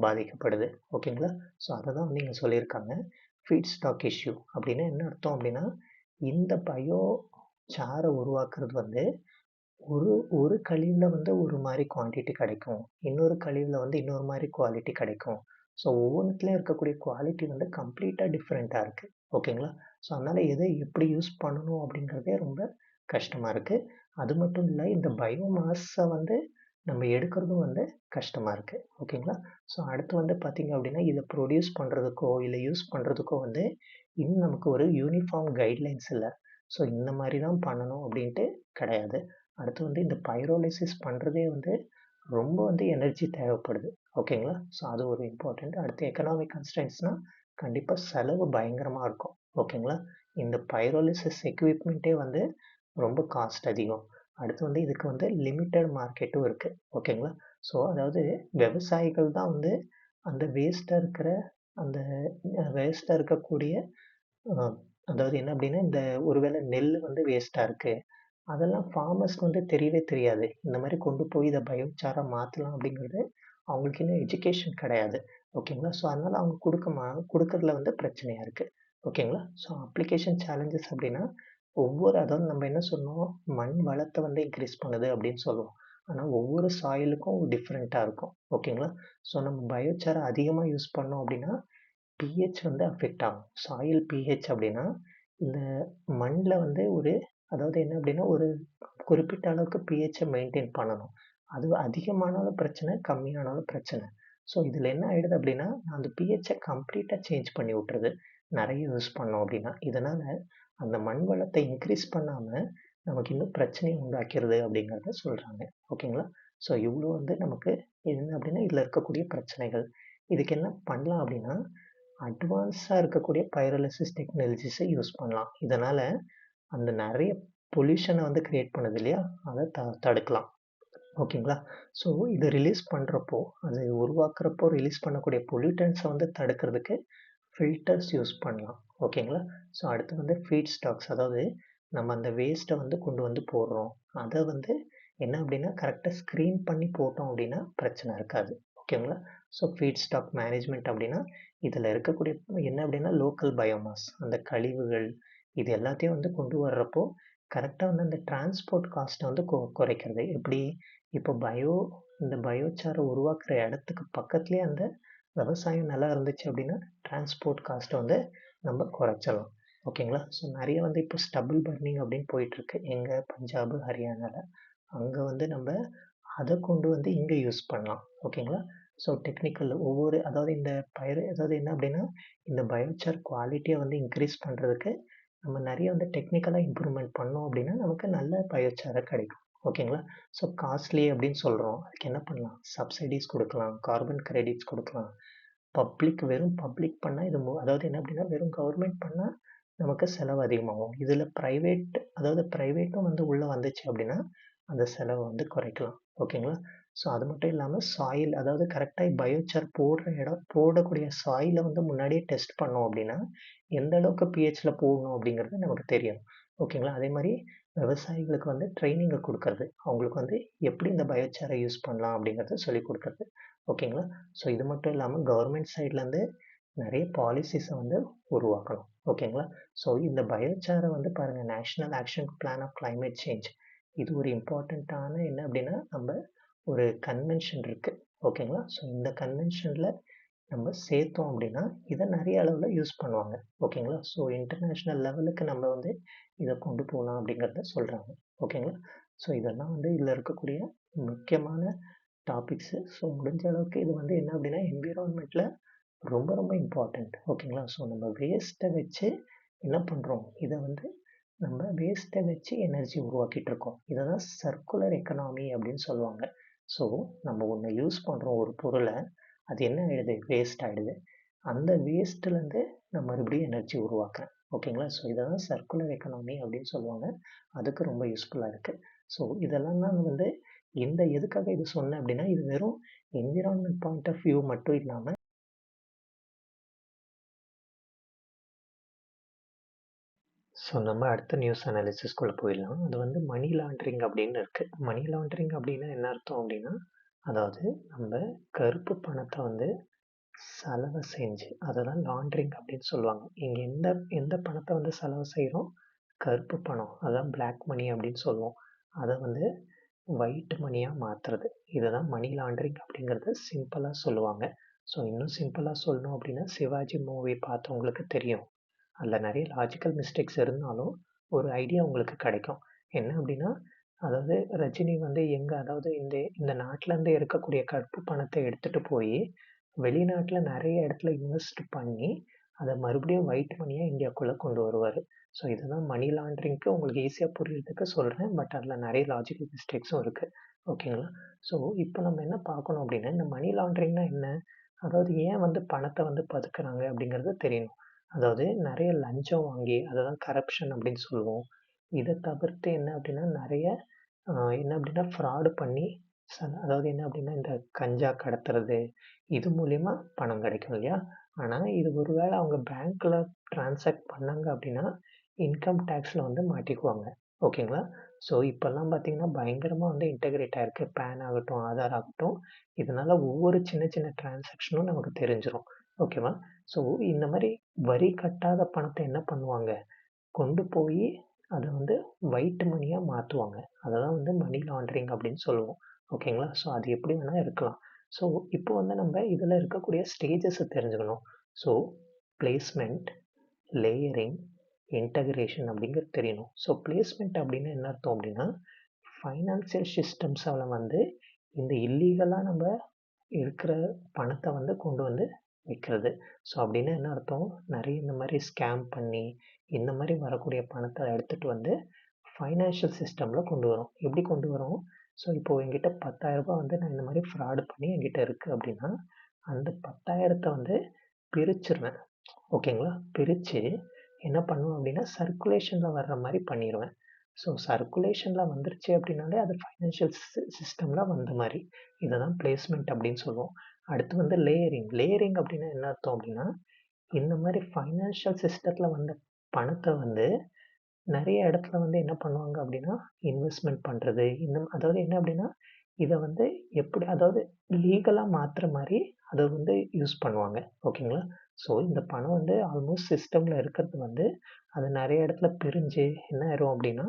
பாதிக்கப்படுது. ஓகேங்களா? ஸோ அதை தான் வந்து இங்கே சொல்லியிருக்காங்க. ஃபீட் ஸ்டாக் இஷ்யூ அப்படின்னா என்ன அர்த்தம் அப்படின்னா, இந்த பயோ சாரை உருவாக்குறது வந்து ஒரு ஒரு கழிவுல வந்து ஒரு மாதிரி குவான்டிட்டி கிடைக்கும். இன்னொரு கழிவுல வந்து இன்னொரு மாதிரி குவாலிட்டி கிடைக்கும். ஸோ ஒவ்வொன்றுத்துலேயும் இருக்கக்கூடிய குவாலிட்டி வந்து கம்ப்ளீட்டாக டிஃப்ரெண்ட்டாக இருக்குது. ஓகேங்களா? ஸோ அதனால் எதை எப்படி யூஸ் பண்ணணும் அப்படிங்கிறதே ரொம்ப கஷ்டமாக இருக்குது. அது மட்டும் இல்லை, இந்த பயோமாஸை வந்து நம்ம எடுக்கிறதும் வந்து கஷ்டமாக இருக்குது. ஓகேங்களா? ஸோ அடுத்து வந்து பார்த்திங்க அப்படின்னா இதை ப்ரொடியூஸ் பண்ணுறதுக்கோ இல்லை யூஸ் பண்ணுறதுக்கோ வந்து இன்னும் நமக்கு ஒரு யூனிஃபார்ம் கைட்லைன்ஸ் இல்லை. ஸோ இந்த மாதிரி தான் பண்ணணும் அப்படின்ட்டு கிடையாது. அடுத்து வந்து இந்த பைரோலிசிஸ் பண்ணுறதே வந்து ரொம்ப வந்து எனர்ஜி தேவைப்படுது. ஓகேங்களா? ஸோ அது ஒரு இம்பார்ட்டண்ட். அடுத்து எக்கனாமிக் கன்ஸ்ட்ரெயின்ட்ஸ்னால் கண்டிப்பாக செலவு பயங்கரமாக இருக்கும். ஓகேங்களா? இந்த பைரோலிசிஸ் எக்யூப்மெண்ட்டே வந்து ரொம்ப காஸ்ட் அதிகம். அடுத்து வந்து இதுக்கு வந்து லிமிட்டட் மார்க்கெட்டும் இருக்குது. ஓகேங்களா? ஸோ அதாவது விவசாயிகள் தான் வந்து அந்த வேஸ்ட்டாக இருக்கிற அந்த வேஸ்ட்டாக இருக்கக்கூடிய அதாவது என்ன அப்படின்னா, இந்த ஒருவேளை நெல் வந்து வேஸ்ட்டாக இருக்குது, அதெல்லாம் ஃபார்மர்ஸ்க்கு வந்து தெரியவே தெரியாது. இந்த மாதிரி கொண்டு போய் இதை பயோசாராக மாற்றலாம் அப்படிங்கிறது அவங்களுக்கு இன்னும் எஜுகேஷன் கிடையாது. ஓகேங்களா? ஸோ அதனால் அவங்க கொடுக்கறதுல வந்து பிரச்சனையாக இருக்குது. ஓகேங்களா? ஸோ அப்ளிகேஷன் சேலஞ்சஸ் அப்படின்னா, அதாவது நம்ம என்ன சொன்னோம், மண் வளத்தை வந்து இன்க்ரீஸ் பண்ணுது அப்படின்னு சொல்லுவோம். ஆனால் ஒவ்வொரு சாயிலுக்கும் டிஃப்ரெண்ட்டாக இருக்கும். ஓகேங்களா? ஸோ நம்ம பயோசாரை அதிகமாக யூஸ் பண்ணோம் அப்படின்னா பிஹெச் வந்து அஃபெக்ட் ஆகும். சாயில் பிஹெச் அப்படின்னா இந்த மண்ணில் வந்து அதாவது என்ன அப்படின்னா ஒரு குறிப்பிட்ட அளவுக்கு பிஹெச்சை மெயின்டைன் பண்ணணும். அது அதிகமானாலும் பிரச்சனை, கம்மியானாலும் பிரச்சனை. ஸோ இதில் என்ன ஆகிடுது அப்படின்னா அந்த பிஹெச்சை கம்ப்ளீட்டாக சேஞ்ச் பண்ணி விட்டுருது நிறைய யூஸ் பண்ணோம் அப்படின்னா. இதனால் அந்த மண் வளத்தை இன்க்ரீஸ் பண்ணாமல் நமக்கு இன்னும் பிரச்சனையை உண்டாக்கிறது அப்படிங்கிறத சொல்கிறாங்க. ஓகேங்களா? ஸோ இவ்வளோ வந்து நமக்கு என்ன அப்படின்னா இதில் இருக்கக்கூடிய பிரச்சனைகள். இதுக்கு என்ன பண்ணலாம் அப்படின்னா, அட்வான்ஸாக இருக்கக்கூடிய பைரோலிசிஸ் டெக்னாலஜிஸை யூஸ் பண்ணலாம். இதனால் அந்த நிறைய பொல்யூஷனை வந்து கிரியேட் பண்ணுது இல்லையா, அதை தடுக்கலாம். ஓகேங்களா? ஸோ இதை ரிலீஸ் பண்ணுறப்போ, அது உருவாக்குறப்போ ரிலீஸ் பண்ணக்கூடிய பொல்யூட்டன்ஸை வந்து தடுக்கிறதுக்கு ஃபில்டர்ஸ் யூஸ் பண்ணலாம். ஓகேங்களா? ஸோ அடுத்து வந்து ஃபீட் ஸ்டாக்ஸ், அதாவது நம்ம அந்த வேஸ்ட்டை வந்து கொண்டு வந்து போடுறோம், அதை வந்து என்ன அப்படின்னா கரெக்டாக ஸ்க்ரீன் பண்ணி போட்டோம் அப்படின்னா பிரச்சனை இருக்காது. ஓகேங்களா? ஸோ ஃபீட் ஸ்டாக் மேனேஜ்மெண்ட் அப்படின்னா இதில் இருக்கக்கூடிய என்ன அப்படின்னா லோக்கல் பயோமாஸ், அந்த கழிவுகள், இது எல்லாத்தையும் வந்து கொண்டு வர்றப்போ கரெக்டாக வந்து அந்த டிரான்ஸ்போர்ட் காஸ்ட்டை வந்து குறைக்கிறது. எப்படி, இப்போ இந்த பயோசாரை உருவாக்குற இடத்துக்கு பக்கத்துலேயே அந்த விவசாயம் நல்லா இருந்துச்சு அப்படின்னா டிரான்ஸ்போர்ட் காஸ்ட்டை வந்து நம்ம குறைச்சிடலாம். ஓகேங்களா? ஸோ நிறைய வந்து இப்போ ஸ்டபிள் பர்னிங் அப்படின்னு போயிட்டுருக்கு எங்கள் பஞ்சாப், ஹரியானாவில். அங்கே வந்து நம்ம அதை கொண்டு வந்து இங்கே யூஸ் பண்ணலாம். ஓகேங்களா? ஸோ டெக்னிக்கல் அதாவது அதாவது என்ன அப்படின்னா இந்த பயோசார் குவாலிட்டியை வந்து இன்க்ரீஸ் பண்ணுறதுக்கு நம்ம நிறைய வந்து டெக்னிக்கலாக இம்ப்ரூவ்மெண்ட் பண்ணோம் அப்படின்னா நமக்கு நல்ல பயோசாரை கிடைக்கும். ஓகேங்களா? ஸோ காஸ்ட்லி அப்படின்னு சொல்கிறோம், அதுக்கு என்ன பண்ணலாம், சப்சிடிஸ் கொடுக்கலாம், கார்பன் கிரெடிட்ஸ் கொடுக்கலாம். வெறும் பப்ளிக் பண்ணால் இது அதாவது என்ன அப்படின்னா வெறும் கவர்மெண்ட் பண்ணால் நமக்கு செலவு அதிகமாகும். இதில் ப்ரைவேட்டும் வந்து உள்ளே வந்துச்சு அப்படின்னா அந்த செலவை வந்து குறைக்கலாம். ஓகேங்களா? ஸோ அது மட்டும் இல்லாமல் சாயில், அதாவது கரெக்டாக பயோசார் போடக்கூடிய சாயிலை வந்து முன்னாடியே டெஸ்ட் பண்ணோம் அப்படின்னா எந்த அளவுக்கு பிஹெச்சில் போடணும் அப்படிங்கிறது நமக்கு தெரியும். ஓகேங்களா? அதே மாதிரி விவசாயிகளுக்கு வந்து ட்ரைனிங்கை கொடுக்கறது, அவங்களுக்கு வந்து எப்படி இந்த பயோசாரை யூஸ் பண்ணலாம் அப்படிங்கிறத சொல்லிக் கொடுக்கறது. ஓகேங்களா? ஸோ இது மட்டும் இல்லாமல் கவர்மெண்ட் சைட்லேருந்து நிறைய பாலிசிஸை வந்து உருவாக்கணும். ஓகேங்களா? ஸோ இந்த பயோசாரை வந்து பாருங்கள், national action plan of climate change, இது ஒரு இம்பார்ட்டண்ட்டான என்ன அப்படின்னா நம்ம ஒரு கன்வென்ஷன் இருக்குது. ஓகேங்களா? ஸோ இந்த கன்வென்ஷனில் நம்ம சேர்த்தோம் அப்படின்னா இதை நிறைய அளவில் யூஸ் பண்ணுவாங்க. ஓகேங்களா? ஸோ இன்டர்நேஷ்னல் லெவலுக்கு நம்ம வந்து இதை கொண்டு போகலாம் அப்படிங்கிறத சொல்கிறாங்க. ஓகேங்களா? ஸோ இதெல்லாம் வந்து இதில் இருக்கக்கூடிய முக்கியமான டாபிக்ஸு. ஸோ முடிஞ்ச அளவுக்கு இது வந்து என்ன அப்படின்னா என்விரான்மெண்ட்டில் ரொம்ப ரொம்ப இம்பார்ட்டண்ட். ஓகேங்களா? ஸோ நம்ம வேஸ்ட்டை வச்சு என்ன பண்ணுறோம், இதை வந்து நம்ம வேஸ்ட்டை வச்சு எனர்ஜி உருவாக்கிட்டு இருக்கோம். இதை தான் சர்க்குலர் எக்கனாமி அப்படின்னு சொல்லுவாங்க. ஸோ நம்ம ஒன்று யூஸ் பண்ணுறோம் ஒரு பொருளை, அது என்ன ஆகிடுது, வேஸ்ட் ஆகிடுது. அந்த வேஸ்ட்லேருந்து நம்ம மறுபடியும் எனர்ஜி உருவாக்குறேன். ஓகேங்களா? ஸோ இதை தான் சர்க்குலர் எக்கனாமி அப்படின்னு சொல்லுவாங்க. அதுக்கு ரொம்ப யூஸ்ஃபுல்லாக இருக்குது. ஸோ இதெல்லாம் தான் வந்து எதுக்காக இது சொன்னேன் அப்படின்னா இது வெறும் என்விரான்மெண்ட் பாயிண்ட் ஆஃப் வியூ மட்டும் இல்லாமல் ஸோ நம்ம அடுத்த நியூஸ் அனாலிசிஸ்குள்ளே போயிடலாம். அது வந்து மணி லாண்ட்ரிங் அப்படின்னு இருக்குது. மணி லாண்ட்ரிங் அப்படின்னா என்ன அர்த்தம் அப்படின்னா, அதாவது நம்ம கருப்பு பணத்தை வந்து செலவு செஞ்சு அதை தான் லாண்ட்ரிங் அப்படின்னு சொல்லுவாங்க. இங்கே எந்த பணத்தை வந்து செலவு செய்கிறோம், கருப்பு பணம், அதான் பிளாக் மணி அப்படின்னு சொல்லுவோம். அதை வந்து ஒயிட் மணியாக மாற்றுறது, இதை தான் மணி லாண்ட்ரிங் அப்படிங்கிறது சிம்பிளாக சொல்லுவாங்க. ஸோ இன்னும் சிம்பிளாக சொல்லணும் அப்படின்னா சிவாஜி மூவி பார்த்தவங்களுக்கு தெரியும். அதில் நிறைய லாஜிக்கல் மிஸ்டேக்ஸ் இருந்தாலும் ஒரு ஐடியா உங்களுக்கு கிடைக்கும். என்ன அப்படின்னா, அதாவது ரஜினி வந்து அதாவது இந்த நாட்டிலேருந்து இருக்கக்கூடிய கருப்பு பணத்தை எடுத்துகிட்டு போய் வெளிநாட்டில் நிறைய இடத்துல இன்வெஸ்ட் பண்ணி அதை மறுபடியும் ஒயிட் மணியாக இந்தியாவுக்குள்ளே கொண்டு வருவார். ஸோ இதுதான் மணி லாண்ட்ரிங்க்கு உங்களுக்கு ஈஸியாக புரியுறதுக்கு சொல்கிறேன். பட் அதில் நிறைய லாஜிக்கல் மிஸ்டேக்ஸும் இருக்குது. ஓகேங்களா? ஸோ இப்போ நம்ம என்ன பார்க்கணும் அப்படின்னா, இந்த மணி லாண்ட்ரிங்னா என்ன, அதாவது ஏன் வந்து பணத்தை வந்து பதுக்குறாங்க அப்படிங்கிறது தெரியணும். அதாவது நிறைய லஞ்சம் வாங்கி அதை தான் கரப்ஷன் அப்படின்னு சொல்லுவோம். இதை தவிர்த்து என்ன அப்படின்னா நிறைய என்ன அப்படின்னா ஃப்ராடு பண்ணி அதாவது என்ன அப்படின்னா இந்த கஞ்சா கடத்துறது, இது மூலிமா பணம் கிடைக்கும் இல்லையா? ஆனால் இது ஒருவேளை அவங்க பேங்க்கில் ட்ரான்சாக்ட் பண்ணாங்க அப்படின்னா இன்கம் டேக்ஸில் வந்து மாட்டிக்குவாங்க. ஓகேங்களா? ஸோ இப்போல்லாம் பார்த்தீங்கன்னா பயங்கரமாக வந்து இன்டெகிரேட் ஆகிருக்கு. பேன் ஆகட்டும், ஆதார் ஆகட்டும், இதனால் ஒவ்வொரு சின்ன சின்ன டிரான்சாக்ஷனும் நமக்கு தெரிஞ்சிடும். ஓகேவா? ஸோ இந்த மாதிரி வரி கட்டாத பணத்தை என்ன பண்ணுவாங்க, கொண்டு போய் அதை வந்து ஒயிட் மணியாக மாற்றுவாங்க. அதை தான் வந்து மணி லாண்ட்ரிங் அப்படின்னு சொல்லுவோம். ஓகேங்களா? ஸோ அது எப்படி வேணால் இருக்கலாம். ஸோ இப்போ வந்து நம்ம இதில் இருக்கக்கூடிய ஸ்டேஜஸை தெரிஞ்சுக்கணும். ஸோ பிளேஸ்மெண்ட், லேயரிங், இன்டகிரேஷன் அப்படிங்கிறது தெரியணும். ஸோ பிளேஸ்மெண்ட் அப்படின்னா என்ன அர்த்தம் அப்படின்னா, ஃபைனான்சியல் சிஸ்டம்ஸால் வந்து இந்த இல்லீகலாக நம்ம இருக்கிற பணத்தை வந்து கொண்டு வந்து வைக்கிறது. ஸோ அப்படின்னா என்ன அர்த்தம், நிறைய இந்த மாதிரி ஸ்கேம் பண்ணி இந்த மாதிரி வரக்கூடிய பணத்தை எடுத்துகிட்டு வந்து ஃபைனான்ஷியல் சிஸ்டமில் கொண்டு வரும். எப்படி கொண்டு வரும், ஸோ இப்போது என்கிட்ட 10,000 வந்து நான் இந்த மாதிரி ஃப்ராடு பண்ணி என்கிட்ட இருக்குது அப்படின்னா அந்த 10,000 வந்து பிரிச்சிருவேன். ஓகேங்களா? பிரித்து என்ன பண்ணுவேன் அப்படின்னா சர்க்குலேஷனில் வர்ற மாதிரி பண்ணிடுவேன். ஸோ சர்க்குலேஷனில் வந்துருச்சு அப்படின்னாலே அது ஃபைனான்ஷியல் சிஸ்டமில் வந்த மாதிரி. இதை தான் பிளேஸ்மெண்ட் அப்படின்னு சொல்லுவோம். அடுத்து வந்து லேயரிங் அப்படின்னா என்ன அர்த்தம் அப்படின்னா, இந்த மாதிரி ஃபைனான்ஷியல் சிஸ்டத்தில் வந்த பணத்தை வந்து நிறைய இடத்துல வந்து என்ன பண்ணுவாங்க அப்படின்னா இன்வெஸ்ட்மெண்ட் பண்ணுறது, அதாவது என்ன அப்படின்னா இதை வந்து எப்படி, அதாவது லீகலாக மாற்றுற மாதிரி அதை வந்து யூஸ் பண்ணுவாங்க. ஓகேங்களா? ஸோ இந்த பணம் வந்து ஆல்மோஸ்ட் சிஸ்டமில் இருக்கிறது வந்து அது நிறைய இடத்துல பிரிஞ்சு என்ன ஆயிரும் அப்படின்னா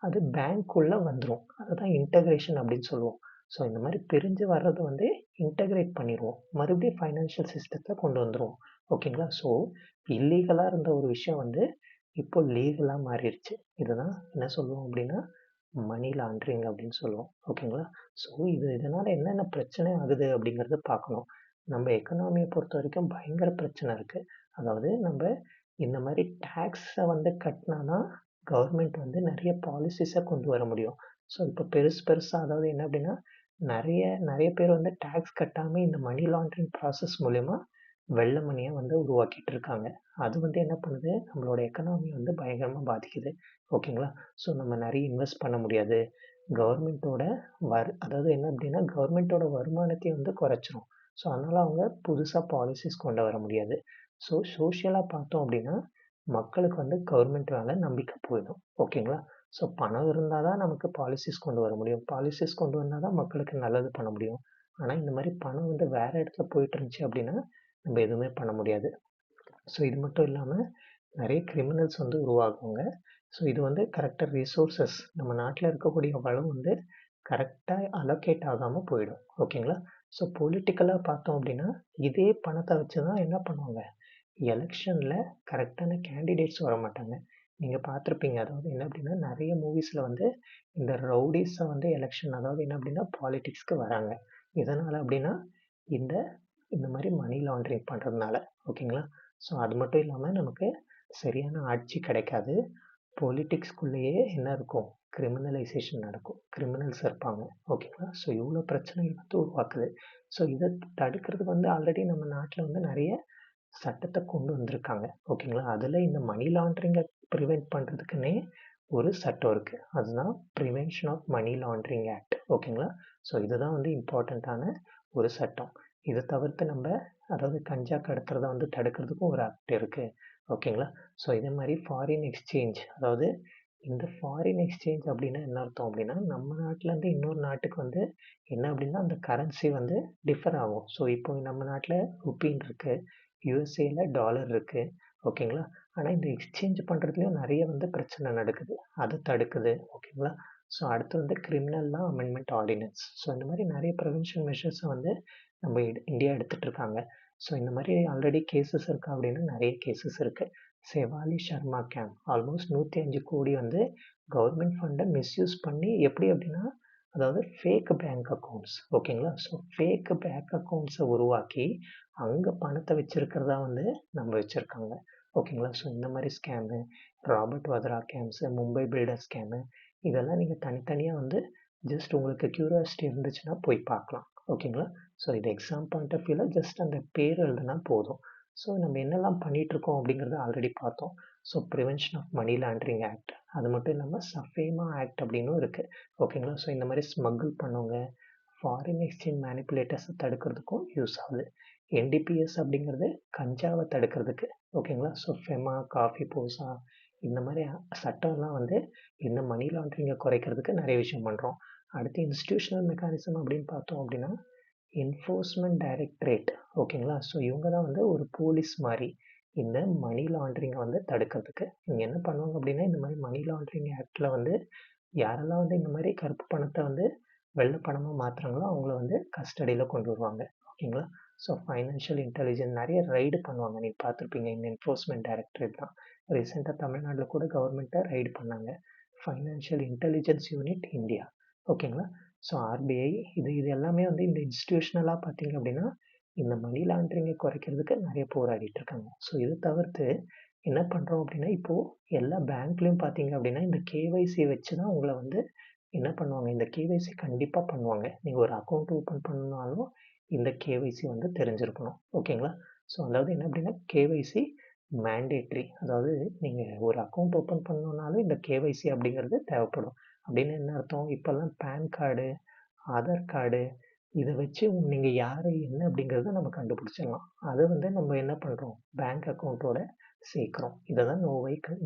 அது பேங்க்குள்ளே வந்துடும். அதை தான் இன்டகிரேஷன் அப்படின்னு சொல்லுவோம். ஸோ இந்த மாதிரி பிரிஞ்சு வர்றது வந்து இன்டகிரேட் பண்ணிடுவோம், மறுபடியும் ஃபைனான்ஷியல் சிஸ்டத்தில் கொண்டு வந்துடுவோம். ஓகேங்களா? ஸோ இல்லீகலாக இருந்த ஒரு விஷயம் வந்து இப்போ லீகலாக மாறிடுச்சு. இதுதான் என்ன சொல்லுவோம் அப்படின்னா மணி லாண்ட்ரிங் அப்படின்னு சொல்லுவோம். ஓகேங்களா? ஸோ இதனால் என்னென்ன பிரச்சனை ஆகுது அப்படிங்கிறத பார்க்கணும். நம்ம எக்கனாமியை பொறுத்த வரைக்கும் பயங்கர பிரச்சனை இருக்குது. அதாவது நம்ம இந்த மாதிரி டேக்ஸை வந்து கட்டினா தான் கவர்மெண்ட் வந்து நிறைய பாலிசிஸை கொண்டு வர முடியும். ஸோ இப்போ பெருசாக அதாவது என்ன அப்படின்னா நிறைய பேர் வந்து டேக்ஸ் கட்டாமல் இந்த மணி லாண்ட்ரிங் ப்ராசஸ் மூலயமா வெள்ள மணியா வந்து உருவாக்கிட்டு இருக்காங்க. அது வந்து என்ன பண்ணுது, நம்மளோட எக்கனாமிய வந்து பயங்கரமா பாதிக்குது. ஓகேங்களா? ஸோ நம்ம நெறைய இன்வெஸ்ட் பண்ண முடியாது. கவர்மெண்ட்டோட அதாவது என்ன அப்டின்னா, கவர்மெண்ட்டோட வருமானத்தையும் வந்து குறைச்சிரும். ஸோ அதனால அவங்க புதுசா பாலிசிஸ் கொண்டு வர முடியாது. ஸோ சோஷியலா பார்த்தோம் அப்டின்னா, மக்களுக்கு வந்து கவர்மெண்ட் மேல நம்பிக்கை போயிடும். ஓகேங்களா? ஸோ பணம் இருந்தா தான் நமக்கு பாலிசிஸ் கொண்டு வர முடியும். பாலிசிஸ் கொண்டு வந்தா தான் மக்களுக்கு நல்லது பண்ண முடியும். ஆனா இந்த மாரி பணம் வந்து வேற இடத்துல போயிட்டு இருந்துச்சு அப்டின்னா, நம்ம எதுவுமே பண்ண முடியாது. ஸோ இது மட்டும் இல்லாம நெறைய கிரிமினல்ஸ் வந்து உருவாகுங்க. ஸோ இது வந்து கரெக்ட்டா ரிசோர்ஸஸ் நம்ம நாட்ல இருக்கக்கூடிய வளம் வந்து கரெக்ட்டா அலோகேட் ஆகாம போயிடும். ஓகேங்களா? ஸோ பொலிட்டிக்கலா பார்த்தோம் அப்டின்னா, இதே பணத்த வச்சு தான் என்ன பண்ணுவாங்க, எலக்ஷன்ல கரெக்ட்டான கேண்டிடேட்ஸ் வரமாட்டாங்க. நீங்க பார்த்திருப்பீங்க. அதாவது என்ன அப்டின்னா, நெறைய மூவிஸ்ல வந்து இந்த ரவுடீஸ வந்து எலக்ஷன் அதாவது என்ன அப்டின்னா, பாலிடிக்ஸ்க்கு வராங்க. எதனால அப்டின்னா, இந்த இந்த மாரி மணி லாண்டரிங் பண்றதுனால. ஓகேங்களா? ஸோ அது மட்டும் இல்லாம நமக்கு சரியான ஆட்சி கிடைக்காது. பொலிடிக்ஸ்குள்ளேயே என்ன இருக்கும்? கிரிமினலைசேஷன் நடக்கும். கிரிமினல்ஸ் இருப்பாங்க. ஓகேங்களா? ஸோ இவ்ளோ பிரச்சனைகள் வந்து உருவாக்குது. ஸோ இத தடுக்கிறதுக்கு வந்து ஆல்ரெடி நம்ம நாட்ல வந்து நெறைய சட்டத்த கொண்டு வந்திருக்காங்க. ஓகேங்களா? அதுல இந்த மணி லாண்டரிங்க பிரிவென்ட் பண்றதுக்குன்னே ஒரு சட்டம் இருக்கு. அதுதான் prevention of money laundering act. ஓகேங்களா? ஸோ இதுதான் வந்து இம்பார்ட்டன்ட்டான ஒரு சட்டம். இத தவிர்த்து நம்ப அதாவது கஞ்சா கடத்துறத வந்து தடுக்கிறதுக்கும் ஒரு ஆக்ட் இருக்கு. ஓகேங்களா? ஸோ இதே மாரி ஃபாரின் எக்ஸ்சேஞ்ச் அதாவது இந்த ஃபாரின் எக்ஸ்சேஞ்ச் அப்டின்னா என்ன அர்த்தம் அப்டின்னா, நம்ம நாட்டுலருந்து இன்னொரு நாட்டுக்கு வந்து என்ன அப்டின்னா, அந்த கரன்சி வந்து டிஃபர் ஆகும். ஸோ இப்போ நம்ம நாட்ல ருப்பீன்னு இருக்கு. யுஎஸ்ஏல டாலர் இருக்கு. ஓகேங்களா? ஆனா இந்த எக்ஸ்சேஞ்ச் பண்றதுலயும் நெறைய வந்து பிரச்சனை நடக்குது. அத தடுக்குது. ஓகேங்களா? ஸோ அடுத்து வந்து கிரிமினல் லா அமெண்ட்மென்ட் ஆர்டினன்ஸ். ஸோ இந்த மாரி நெறைய பிரிவென்ஷன் மெஷர்ஸ வந்து நம்ம இந்தியா எடுத்துட்டு இருக்காங்க. ஸோ இந்த மாரி ஆல்ரெடி கேஸஸ் இருக்கா அப்டின்னா நெறைய கேஸஸ் இருக்கு. செவாலி ஷர்மா ஸ்கேம் ஆல்மோஸ்ட் 105 கோடி வந்து கவர்மெண்ட் ஃபண்ட மிஸ்யூஸ் பண்ணி எப்படி அப்டின்னா, அதாவது ஃபேக் பேங்க் அக்கவுண்ட்ஸ் ஓகேங்களா? ஸோ ஃபேக் பேங்க் அக்கவுண்ட்ஸ உருவாக்கி, அங்க பணத்த வச்சிருக்கிறதா வந்து நம்ம வச்சிருக்காங்க. ஓகேங்களா? ஸோ இந்த மாரி scam, Robert Vadra scams, Mumbai builder scam இதெல்லாம் நீங்க தனித்தனியா வந்து ஜஸ்ட் உங்களுக்கு கியூரியாசிட்டி இருந்துச்சுன்னா போய் பார்க்கலாம். ஓகேங்களா? ஸோ இது எக்ஸாம் பாயிண்ட் ஆஃப் வியூல ஜஸ்ட் அந்த பேர் எழுதுனா போதும். ஸோ நம்ம என்னெல்லாம் பண்ணிட்டுருக்கோம் அப்படிங்கிறத ஆல்ரெடி பார்த்தோம். So prevention of money laundering act. அது மட்டும் இல்லாம சஃபேமா ஆக்ட் அப்படின்னும் இருக்கு. ஓகேங்களா? ஸோ இந்த மாரி ஸ்மக்கிள் பண்ணவங்க, ஃபாரின் எக்ஸ்சேஞ்ச் மேனிப்புலேட்டர்ஸ தடுக்கிறதுக்கும் யூஸ் ஆகுது. என்டிபிஎஸ் அப்படிங்கிறது கஞ்சாவ தடுக்கிறதுக்கு. ஓகேங்களா? ஸோ ஃபெமா, காஃபி போசா இந்த மாரி சட்டம்லாம் வந்து இந்த மணி லாண்டரிங்க குறைக்கிறதுக்கு நெறைய விஷயம் பண்றோம். அடுத்து இன்ஸ்டிடியூஷனல் மெக்கானிசம் அப்படின்னு பார்த்தோம் அப்படின்னா, என்ஃபோர்ஸ்மென்ட் டைரக்டரேட் ஓகேங்களா? ஸோ இவங்க தான் வந்து ஒரு போலீஸ் மாரி. இந்த மணி லாண்டரிங்க வந்து தடுக்கிறதுக்கு. இவங்க என்ன பண்ணுவாங்க அப்படின்னா, இந்த மாரி மணி லாண்டரிங் ஆக்ட்ல வந்து யாரெல்லாம் வந்து இந்த மாரி கருப்பு பணத்த வந்து வெள்ள பணமா மாத்துறாங்களோ, அவங்கள வந்து கஸ்டடியில கொண்டு வருவாங்க. ஓகேங்களா? ஸோ ஃபைனான்ஷியல் இன்டெலிஜென்ஸ் நெறைய ரைடு பண்ணுவாங்க. நீங்க பார்த்துருப்பீங்க. இந்த என்ஃபோர்ஸ்மென்ட் டைரக்டரேட் தான். ரீசென்ட்டா தமிழ்நாடுல கூட கவர்மெண்ட்ட ரைடு பண்ணாங்க. Financial intelligence unit India. ஓகேங்களா? ஸோ ஆர்பிஐ இது எல்லாமே வந்து இந்த இன்ஸ்டிடியூஷனலா பார்த்தீங்க அப்படின்னா, இந்த மணி லாண்டரிங்க குறைக்கிறதுக்கு நெறைய போராடிட்டு இருக்காங்க. ஸோ இத தவிர்த்து என்ன பண்றோம் அப்படின்னா, இப்போ எல்லா பேங்க்லயும் பார்த்தீங்க அப்படின்னா, இந்த கேஒய்சி வச்சு தான் உங்கள வந்து என்ன பண்ணுவாங்க, இந்த கேஒய்சி கண்டிப்பா பண்ணுவாங்க. நீங்க ஒரு அக்கவுண்ட் ஓப்பன் பண்ணணும்னாலும் இந்த கேஒய்சி வந்து தெரிஞ்சிருக்கணும். ஓகேங்களா? ஸோ அதாவது என்ன அப்படின்னா, கேஒய்சி மேண்டேட்டரி. அதாவது நீங்க ஒரு அக்கவுண்ட் ஓப்பன் பண்ணணும்னாலும் இந்த கேஒய்சி அப்படிங்கிறது தேவைப்படும். அப்படின்னு என்ன அர்த்தம்? இப்பல்லாம் பான் கார்டு, ஆதார் கார்டு இத வச்சு நீங்க யாரு, என்ன அப்படிங்கிறத நம்ம கண்டுபிடிச்சிடலாம். அத வந்து நம்ம என்ன பண்றோம்? பேங்க் அக்கவுண்டோட சேர்க்கிறோம். இத தான்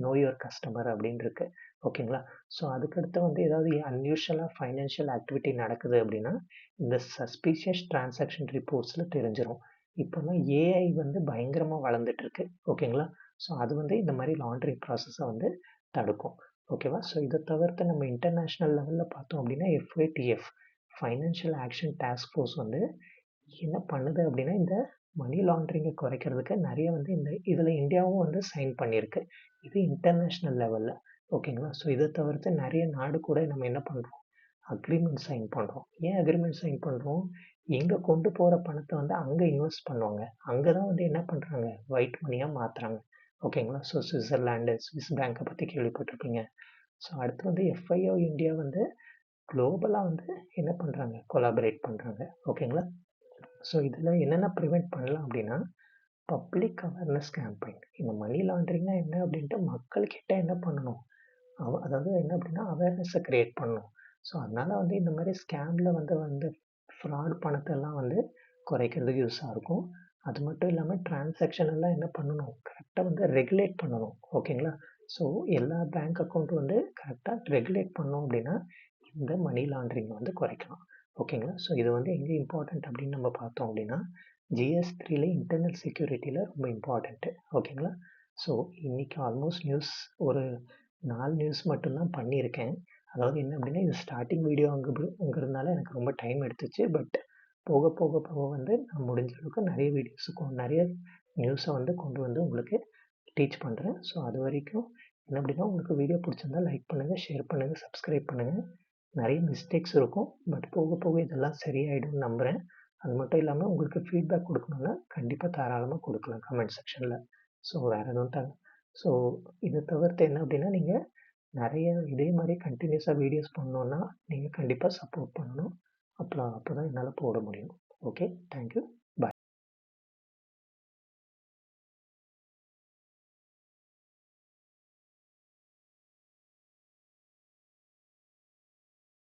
நோ யுவர் கஸ்டமர் அப்படின்னு இருக்கு. ஓகேங்களா? ஸோ அதுக்கடுத்து வந்து ஏதாவது அன்யூஷுவலா ஃபைனான்ஷியல் ஆக்டிவிட்டி நடக்குது அப்படின்னா, இந்த சஸ்பீஷியஸ் டிரான்சாக்ஷன் ரிப்போர்ட்ஸ்ல தெரிஞ்சிரும். இப்பல்லாம் ஏஐ வந்து பயங்கரமா வளர்ந்துட்டு இருக்கு. ஓகேங்களா? ஸோ அது வந்து இந்த மாரி லாண்டரிங் ப்ராசஸ வந்து தடுக்கும். ஓகேவா? ஸோ இத தவிர்த்து நம்ம இன்டர்நேஷனல் லெவல்ல பார்த்தோம் அப்படின்னா, FATF financial action task force வந்து என்ன பண்ணுது அப்படின்னா, இந்த மணி லாண்டரிங்க குறைக்கிறதுக்கு நெறைய வந்து இதுல இந்தியாவும் வந்து சைன் பண்ணியிருக்கு. இது இன்டர்நேஷனல் லெவல்ல. ஓகேங்களா? ஸோ இத தவிர்த்து நெறைய நாடு கூட நம்ம என்ன பண்றோம்? அக்ரீமெண்ட் சைன் பண்றோம். ஏன் அக்ரீமெண்ட் சைன் பண்றோம்? எங்க கொண்டு போற பணத்த வந்து அங்க இன்வெஸ்ட் பண்ணுவாங்க. அங்க தான் வந்து என்ன பண்றாங்க? ஒயிட் மணியா மாத்துறாங்க. ஓகேங்களா? ஸோ சுவிட்சர்லாந்து, ஸ்விஸ் பேங்க பத்தி கேள்விப்பட்டிருப்பீங்க. ஸோ அடுத்து வந்து எஃப்ஐஓ இந்தியா வந்து குளோபலா வந்து என்ன பண்றாங்க? கொலாபரேட் பண்றாங்க. ஓகேங்களா? ஸோ இதில என்னென்ன பிரிவென்ட் பண்ணலாம் அப்படின்னா, பப்ளிக் அவேர்னஸ் கேம்பெயின். இந்த மணி லாண்ட்ரிங்னா என்ன அப்படின்ட்டு மக்கள்கிட்ட என்ன பண்ணணும்? அதாவது என்ன அப்படின்னா அவேர்னஸை கிரியேட் பண்ணணும். ஸோ அதனால வந்து இந்த மாதிரி ஸ்கேமில் வந்து ஃப்ராட் பணத்தெல்லாம் வந்து குறைக்கிறதுக்கு யூஸாக இருக்கும். அது மட்டும் இல்லாமல் டிரான்சாக்ஷன் எல்லாம் என்ன பண்ணணும்? கரெக்டாக வந்து ரெகுலேட் பண்ணணும். ஓகேங்களா? ஸோ எல்லா பேங்க் அக்கௌண்ட்டும் வந்து கரெக்டாக ரெகுலேட் பண்ணோம் அப்படின்னா இந்த மணி லாண்ட்ரிங் வந்து குறைக்கலாம். ஓகேங்களா? ஸோ இது வந்து எங்கே இம்பார்ட்டண்ட் அப்படின்னு நம்ம பார்த்தோம் அப்படின்னா GS3ல இன்டர்னல் செக்யூரிட்டியில் ரொம்ப இம்பார்ட்டண்ட்டு. ஓகேங்களா? ஸோ இன்னைக்கு ஆல்மோஸ்ட் நியூஸ் ஒரு 4 நியூஸ் மட்டும்தான் பண்ணியிருக்கேன். அதாவது என்ன அப்படின்னா இது ஸ்டார்டிங் வீடியோங்கிறதுனால எனக்கு ரொம்ப டைம் எடுத்துச்சு. பட் போக போக போக வந்து நான் முடிஞ்ச அளவுக்கு நிறைய நியூஸை வந்து கொண்டு வந்து உங்களுக்கு டீச் பண்ணுறேன். ஸோ அது வரைக்கும் என்ன அப்படின்னா உங்களுக்கு வீடியோ பிடிச்சிருந்தா லைக் பண்ணுங்கள், ஷேர் பண்ணுங்கள், சப்ஸ்கிரைப் பண்ணுங்கள். நிறைய மிஸ்டேக்ஸ் இருக்கும். பட் போக போக இதெல்லாம் சரியாயிடும்னு நம்புகிறேன். அது மட்டும் இல்லாமல் உங்களுக்கு ஃபீட்பேக் கொடுக்கணுன்னா கண்டிப்பாக தாராளமாக கொடுக்கலாம் கமெண்ட் செக்ஷனில். ஸோ வேறு எதுவும் ஸோ இதை தவிர்த்து என்ன அப்படின்னா நீங்கள் நிறைய இதே மாதிரி கண்டினியூஸாக வீடியோஸ் பண்ணணுன்னா நீங்கள் கண்டிப்பாக சப்போர்ட் பண்ணணும். அப்போ தான் என்னால் போட முடியும். Okay, thank you.